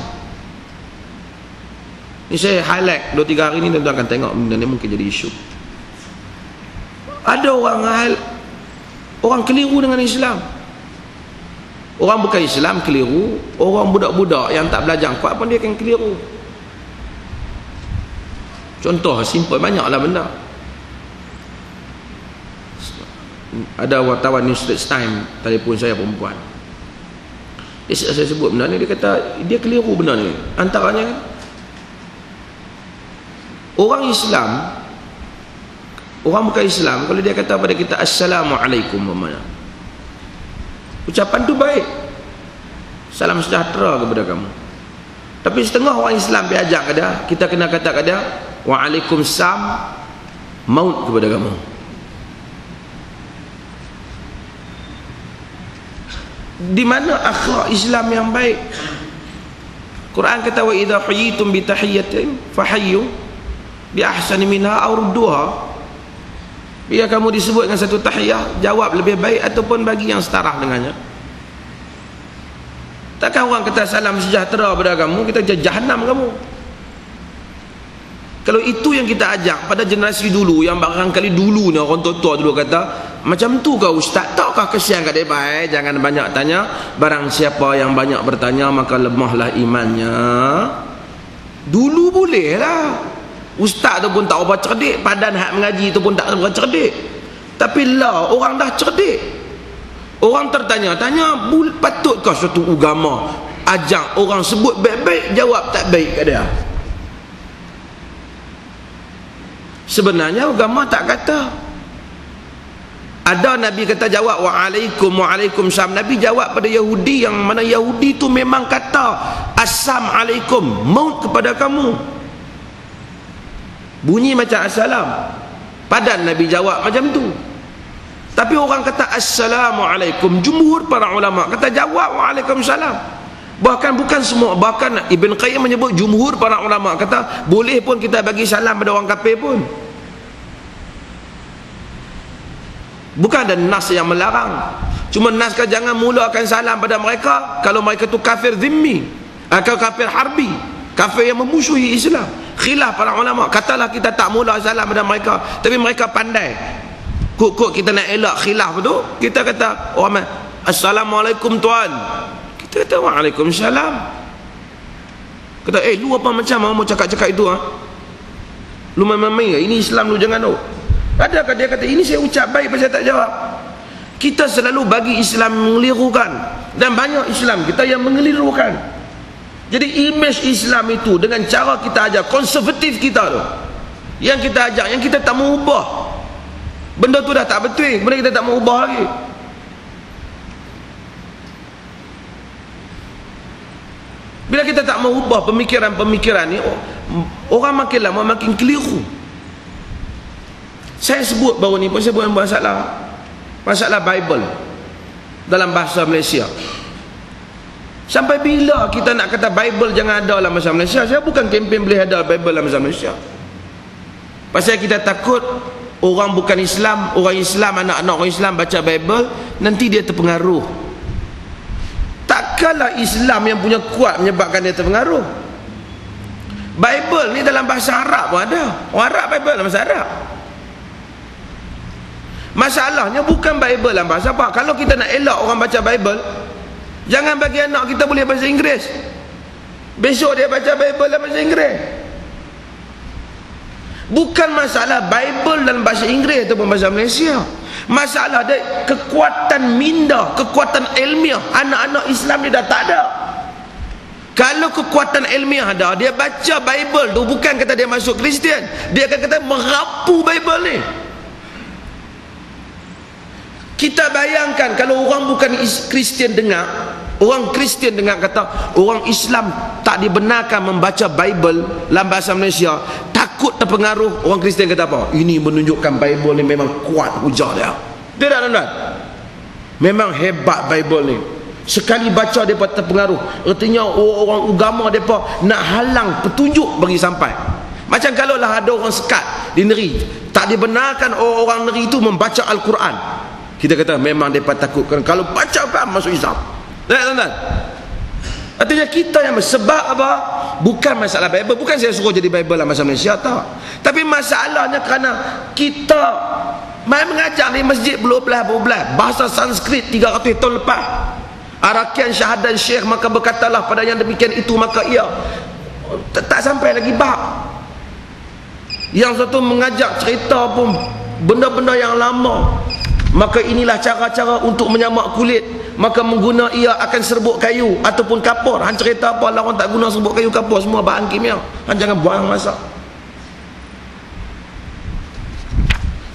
Ini saya highlight 2-3 hari ni, tuan-tuan akan tengok benda ni mungkin jadi isu. Ada orang keliru dengan Islam. Orang bukan Islam keliru, orang budak-budak yang tak belajar kuat pun dia akan keliru. Contoh simple, banyaklah benda. Ada wartawan New Straits Times telefon saya, perempuan. Saya sebut benda ni, dia kata dia keliru benda ni. Antaranya kan, orang Islam, orang bukan Islam, kalau dia kata pada kita Assalamualaikum, ucapan tu baik, salam sejahtera kepada kamu. Tapi setengah orang Islam diajak ke dia, kita kena kata ke dia Waalaikumsalam, maut kepada kamu. Di mana akhlak Islam yang baik? Quran kata wa idza huyitum bi tahiyyatin fahayyu bi ahsani minha aw rudduha. Bila kamu disebut dengan satu tahiyah, jawab lebih baik ataupun bagi yang setara dengannya. Takkan orang kata salam sejahtera pada kamu, kita jahanam kamu. Kalau itu yang kita ajak pada generasi dulu, yang barangkali dulu ni orang tua-tua dulu kata, macam tu kau ustaz, takkah kesian kat dia, jangan banyak tanya, barang siapa yang banyak bertanya maka lemahlah imannya. Dulu boleh lah, ustaz tu pun tak apa cerdik, padan hak mengaji tu pun tak apa cerdik. Tapi lah orang dah cerdik, orang tertanya-tanya, patutkah suatu agama ajak orang sebut baik-baik, jawab tak baik kat dia? Sebenarnya agama tak kata. Ada Nabi kata jawab waalaikumsalam. Nabi jawab pada Yahudi, yang mana Yahudi tu memang kata assalamualaikum, maut kepada kamu, bunyi macam assalam. Padan Nabi jawab macam tu. Tapi orang kata assalamualaikum, jumhur para ulama kata jawab waalaikumsalam. Bahkan bukan semua, bahkan Ibn Qayyim menyebut jumhur para ulama kata boleh pun kita bagi salam pada orang kafir pun. Bukan ada nas yang melarang, cuma nas kan jangan mulakan salam pada mereka kalau mereka tu kafir zimmi atau kafir harbi, kafir yang memusuhi Islam. Khilaf para ulama, katalah kita tak mula salam pada mereka, tapi mereka pandai, kok kita nak elak khilaf tu, kita kata orang assalamualaikum tuan, kita kata waalaikumsalam. Kata lu apa macam mau cakap-cakap itu lu main-main, ini Islam lu jangan tu. Adakah dia kata ini saya ucap baik pasal tak jawab? Kita selalu bagi Islam mengelirukan, dan banyak Islam kita yang mengelirukan. Jadi imej Islam itu dengan cara kita ajar konservatif kita tu, yang kita ajak, yang kita tak mau ubah, benda tu dah tak betul, benda kita tak mau ubah lagi. Bila kita tak mau ubah pemikiran-pemikiran ni, orang makin lama makin keliru. Saya sebut baru ni pun, saya sebut masalah Bible dalam bahasa Malaysia. Sampai bila kita nak kata Bible jangan ada dalam bahasa Malaysia? Saya bukan kempen boleh ada Bible dalam bahasa Malaysia. Pasal kita takut orang bukan Islam, orang Islam, anak-anak orang Islam baca Bible, nanti dia terpengaruh. Takkanlah Islam yang punya kuat menyebabkan dia terpengaruh. Bible ni dalam bahasa Arab pun ada. Orang Arab Bible dalam bahasa Arab. Masalahnya bukan Bible dalam bahasa apa. Kalau kita nak elak orang baca Bible, jangan bagi anak kita boleh bahasa Inggeris, besok dia baca Bible dalam bahasa Inggeris. Bukan masalah Bible dalam bahasa Inggeris ataupun bahasa Malaysia. Masalah dia kekuatan minda, kekuatan ilmiah. Anak-anak Islam ni dah tak ada. Kalau kekuatan ilmiah ada, dia baca Bible tu bukan kata dia masuk Kristian, dia akan kata merapu Bible ni. Kita bayangkan kalau orang bukan Kristian dengar, orang Kristian dengar kata orang Islam tak dibenarkan membaca Bible dalam bahasa Malaysia, takut terpengaruh. Orang Kristian kata apa? Ini menunjukkan Bible ni memang kuat hujah dia. Tidak, tuan-tuan, memang hebat Bible ni. Sekali baca mereka terpengaruh. Artinya orang agama mereka nak halang petunjuk bagi sampai. Macam kalau lah ada orang sekat di negeri, tak dibenarkan orang negeri itu membaca Al-Quran, kita kata memang mereka takutkan kalau baca Al-Quran masuk Islam. Tuan-tuan, artinya kita yang sebab apa? Bukan masalah Bible, bukan saya suruh jadi Bible dalam bahasa Malaysia, tak. Tapi masalahnya kerana kita main mengajar di masjid berbelah-belah bahasa Sanskrit 300 tahun lepas. Arakian syahadat syekh, maka berkatalah pada yang demikian itu, maka ia tak sampai lagi bab. Yang satu mengajak cerita pun benda-benda yang lama. Maka inilah cara-cara untuk menyamak kulit, maka mengguna ia akan serbuk kayu ataupun kapur. Han cerita apa lah, orang tak guna serbuk kayu kapur, semua bahan kimia. Han jangan buang masa.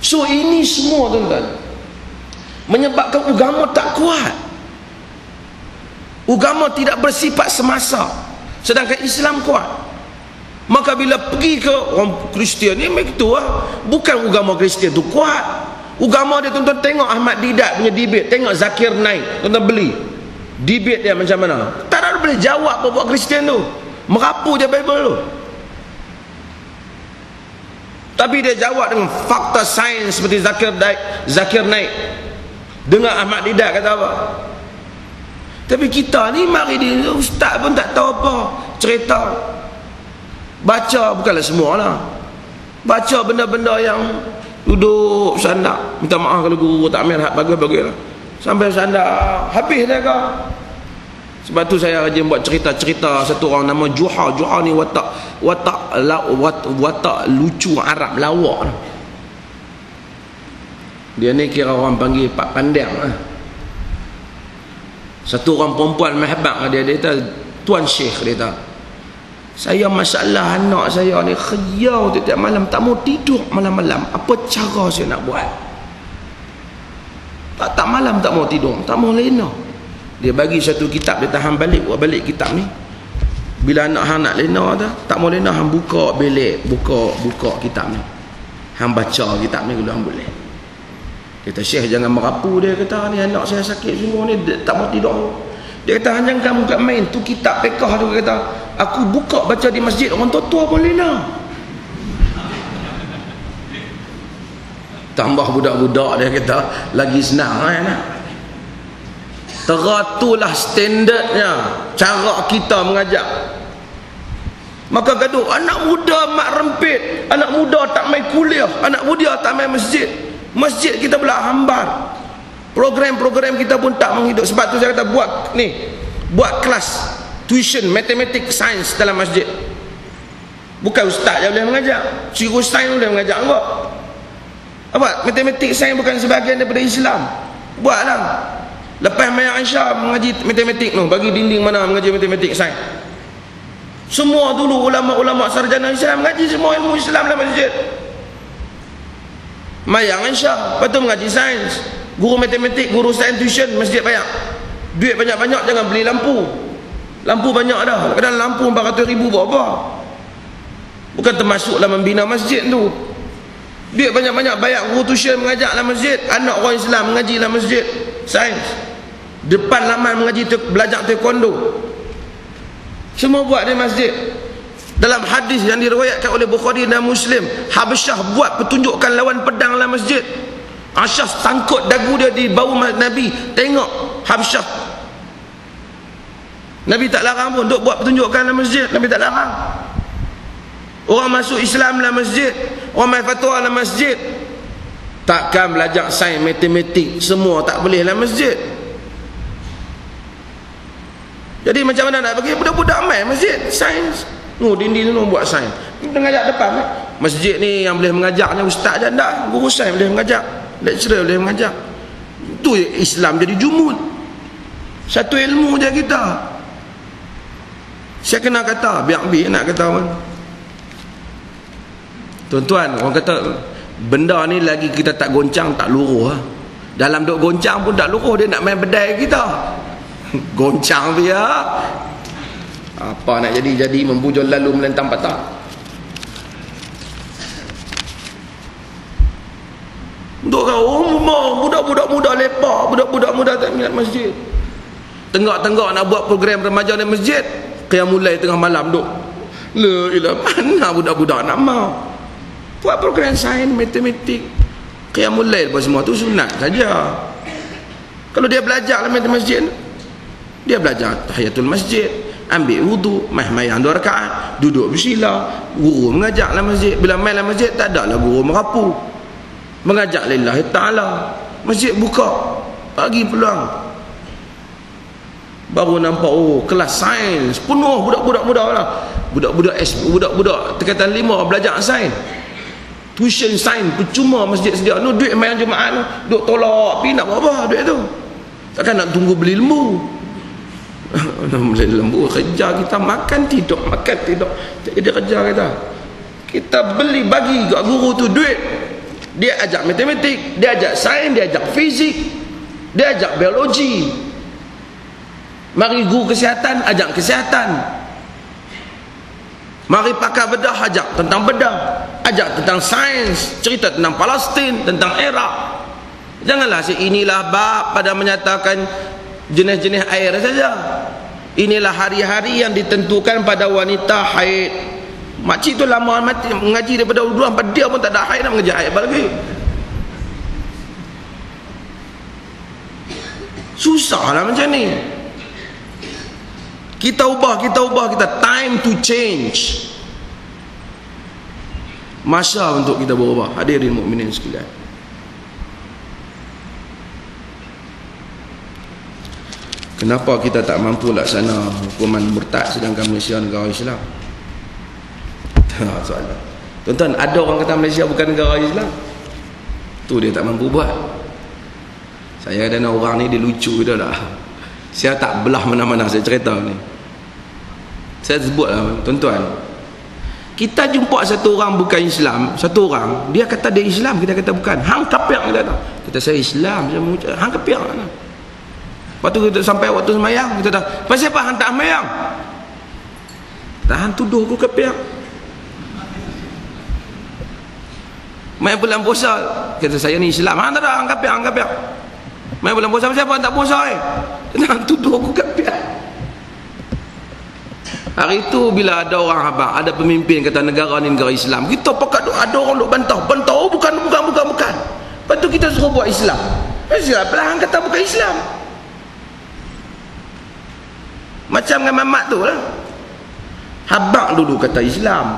So ini semua, tuan-tuan, menyebabkan agama tak kuat. Agama tidak bersifat semasa, sedangkan Islam kuat. Maka bila pergi ke orang Kristian ni begitu lah. Bukan agama Kristian tu kuat. Agama dia, tuan-tuan, tengok Ahmad Didat punya debate, tengok Zakir Naik, tuan-tuan beli debate dia macam mana. Tak ada boleh jawab apa buat Kristian tu, merapu je Bible tu. Tapi dia jawab dengan fakta sains seperti Zakir Naik. Dengar Ahmad Didat kata apa? Tapi kita ni mari dia ustaz pun tak tahu apa cerita. Baca bukanlah semualah. Baca benda-benda yang duduk sandar. Minta maaf kalau guru tak ambil bagus-bagus lah. Sampai sandar habis dah kau. Sebab tu saya rajin buat cerita-cerita satu orang nama Juha. Juha ni watak lucu Arab lawak. Dia ni kira orang panggil Pak Pandang lah. Satu orang perempuan mahbak dia kata, Tuan Syekh dia kata, saya masalah anak saya ni khayau tiap malam tak mau tidur malam-malam. Apa cara saya nak buat? Tak malam tak mau tidur, tak mau lena. Dia bagi satu kitab, dia tahan balik, buat balik kitab ni. Bila anak hang nak lena dah, tak mau lena, hang buka belik, buka kitab ni. Hang baca kitab ni kalau hang boleh. Kata Syekh jangan merapu, dia kata ni anak saya sakit semua ni tak mau tidur. Dia kata hang jangan buka main tu kitab fiqh tu, kata aku buka baca di masjid orang tua-tua pun lena. Tambah budak-budak dia kata lagi senang kan. Teratulah standardnya cara kita mengajar. Maka gaduh anak muda mak rempit, anak muda tak main kuliah, anak muda tak main masjid. Masjid kita pula hambar. Program-program kita pun tak menghidup. Sebab tu saya kata buat kelas tuition matematik sains dalam masjid. Bukan ustaz yang boleh mengajar, cikgu sains boleh mengajar enggak. Apa? Matematik sains bukan sebahagian daripada Islam. Buatlah. Lepas Maya Aisyah mengaji matematik tu, bagi dinding mana mengaji matematik sains. Semua dulu ulama-ulama sarjana Islam mengaji semua ilmu Islam dalam masjid. Maya Aisyah, lepas tu mengaji sains. Guru matematik, guru sains tuition, masjid banyak. Duit banyak-banyak, jangan beli lampu. Lampu banyak dah. Kadang lampu 400,000 buat apa? Bukan termasuklah membina masjid tu. Duit banyak-banyak, bayar guru tuition mengajar dalam masjid. Anak orang Islam mengaji dalam masjid sains. Depan laman mengaji belajar taekwondo. Semua buat di masjid. Dalam hadis yang diriwayatkan oleh Bukhari dan Muslim, Habasyah buat pertunjukan lawan pedang dalam masjid. Aisyah sangkut dagu dia di bau Nabi, tengok Habasyah. Nabi tak larang pun duk buat pertunjukan dalam masjid, Nabi tak larang. Orang masuk Islam dalam masjid, orang main fatwa dalam masjid. Takkan belajar sains, matematik semua tak boleh dalam masjid. Jadi macam mana nak bagi budak-budak main masjid sains? Dinding tu buat sains. Kita mengajar depan masjid ni yang boleh mengajarnya ustaz je tak, guru sains boleh mengajar, lecturer boleh mengajar. Tu Islam jadi jumud. Satu ilmu je kita. Saya kena kata, biar nak kata pun. Tuan-tuan, orang kata benda ni lagi kita tak goncang tak luruh. Dalam duk goncang pun tak luruh, dia nak main bedai kita. Goncang dia. Apa nak jadi membujur lalu melentang patah. Untuk budak-budak muda lepak, budak-budak muda tak minat masjid. Tengok-tengok nak buat program remaja di masjid, qiyamul lail tengah malam duk. La ilah, mana budak-budak nak mau. Buat program sains, matematik, qiyamul lail apa semua tu sunat saja. Kalau dia belajar dalam masjid, dia belajar tahiyatul masjid, ambil wudu, main-main 2 rakaat, duduk bersila, guru mengajar dalam masjid. Bila main dalam masjid tak ada lah guru merapu, mengajak lillahi ta'ala. Masjid buka, bagi peluang. Baru nampak kelas sains penuh budak-budak muda lah. Budak-budak tingkatan 5 belajar sains, tuition sains percuma masjid sedia. Duit main Jumaat tu duk tolak pi nak buat apa duit tu? Takkan nak tunggu beli lembu. Beli lembu kerja kita makan tidur tak jadi kerja kita beli bagi kat guru tu duit. Dia ajak matematik, dia ajak sains, dia ajak fizik, dia ajak biologi. Mari guru kesihatan, ajak kesihatan. Mari pakar bedah, ajak tentang bedah, ajak tentang sains, cerita tentang Palestin, tentang Iraq. Janganlah inilah bab pada menyatakan jenis-jenis air saja. Inilah hari-hari yang ditentukan pada wanita haid. Makcik tu lama mati mengaji daripada dulu sampai dia pun tak ada haid, nak mengaji haid apa lagi? Susahlah macam ni. Kita ubah, kita time to change. Masa untuk kita berubah. Hadirin mukminin sekalian. Kenapa kita tak mampu laksana hukuman murtad sedangkan Malaysia negara Islam? Soalan. Tuan-tuan, ada orang kata Malaysia bukan negara Islam. Tu dia tak mampu buat. Saya ada orang ni, dia lucu dia lah. Saya tak belah mana-mana saya cerita ni. Saya sebut lah, tuan-tuan. Kita jumpa satu orang bukan Islam, satu orang, dia kata dia Islam, kita kata bukan. Hang kafir, kita kata. Kita saya Islam, saya mengucap, hang kafir. Lepas tu kita sampai waktu semayang, kita kata, pasal apa hang tak semayang? Tahan tuduh aku kafir. Main bulan puasa, kata saya ni Islam. Hang tak ada, hang kafir, hang kafir. Main bulan puasa, pasal apa hang tak puasa? Tahan tuduh aku kafir. Hari itu bila ada orang habang, ada pemimpin kata negara ni negara Islam, kita pakat ada orang duk bantah, oh bukan. Lepas tu kita suruh buat Islam. Siapa lah hang kata bukan Islam? Macam dengan Mamat tu lah. Habang dulu kata Islam.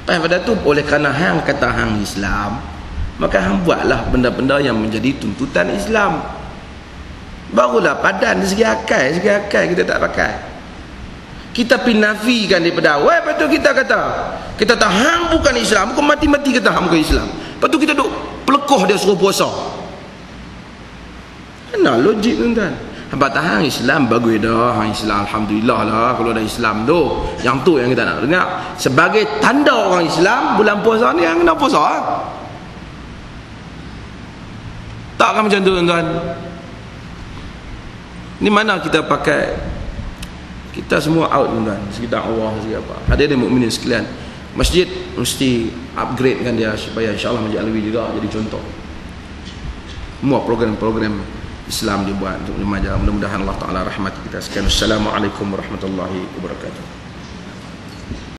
Pada tu oleh kerana hang kata hang Islam, maka hang buatlah benda-benda yang menjadi tuntutan Islam. Barulah padan dari segi akal kita tak pakai. Kita pinafikan daripada awal. Lepas tu kita kata hang bukan Islam, bukan mati-mati kata hang bukan Islam. Lepas tu kita duk pelekoh dia suruh puasa. Mana logik tuan-tuan? Hampa hang Islam bagus dah, hang Islam alhamdulillah lah kalau ada Islam tu. Yang tu yang kita nak dengar. Sebagai tanda orang Islam, bulan puasa ni hang kena puasa. Takkan macam tu tuan-tuan? Ni mana kita pakai? Kita semua out tuan-tuan, segi dakwah, segi apa. Hadirin mukminin sekalian, masjid mesti upgrade kan dia supaya insya-Allah Masjid Alwi juga jadi contoh. Semua program-program Islam dibuat untuk remaja. Mudah-mudahan Allah Taala rahmati kita sekalian. Assalamualaikum warahmatullahi wabarakatuh.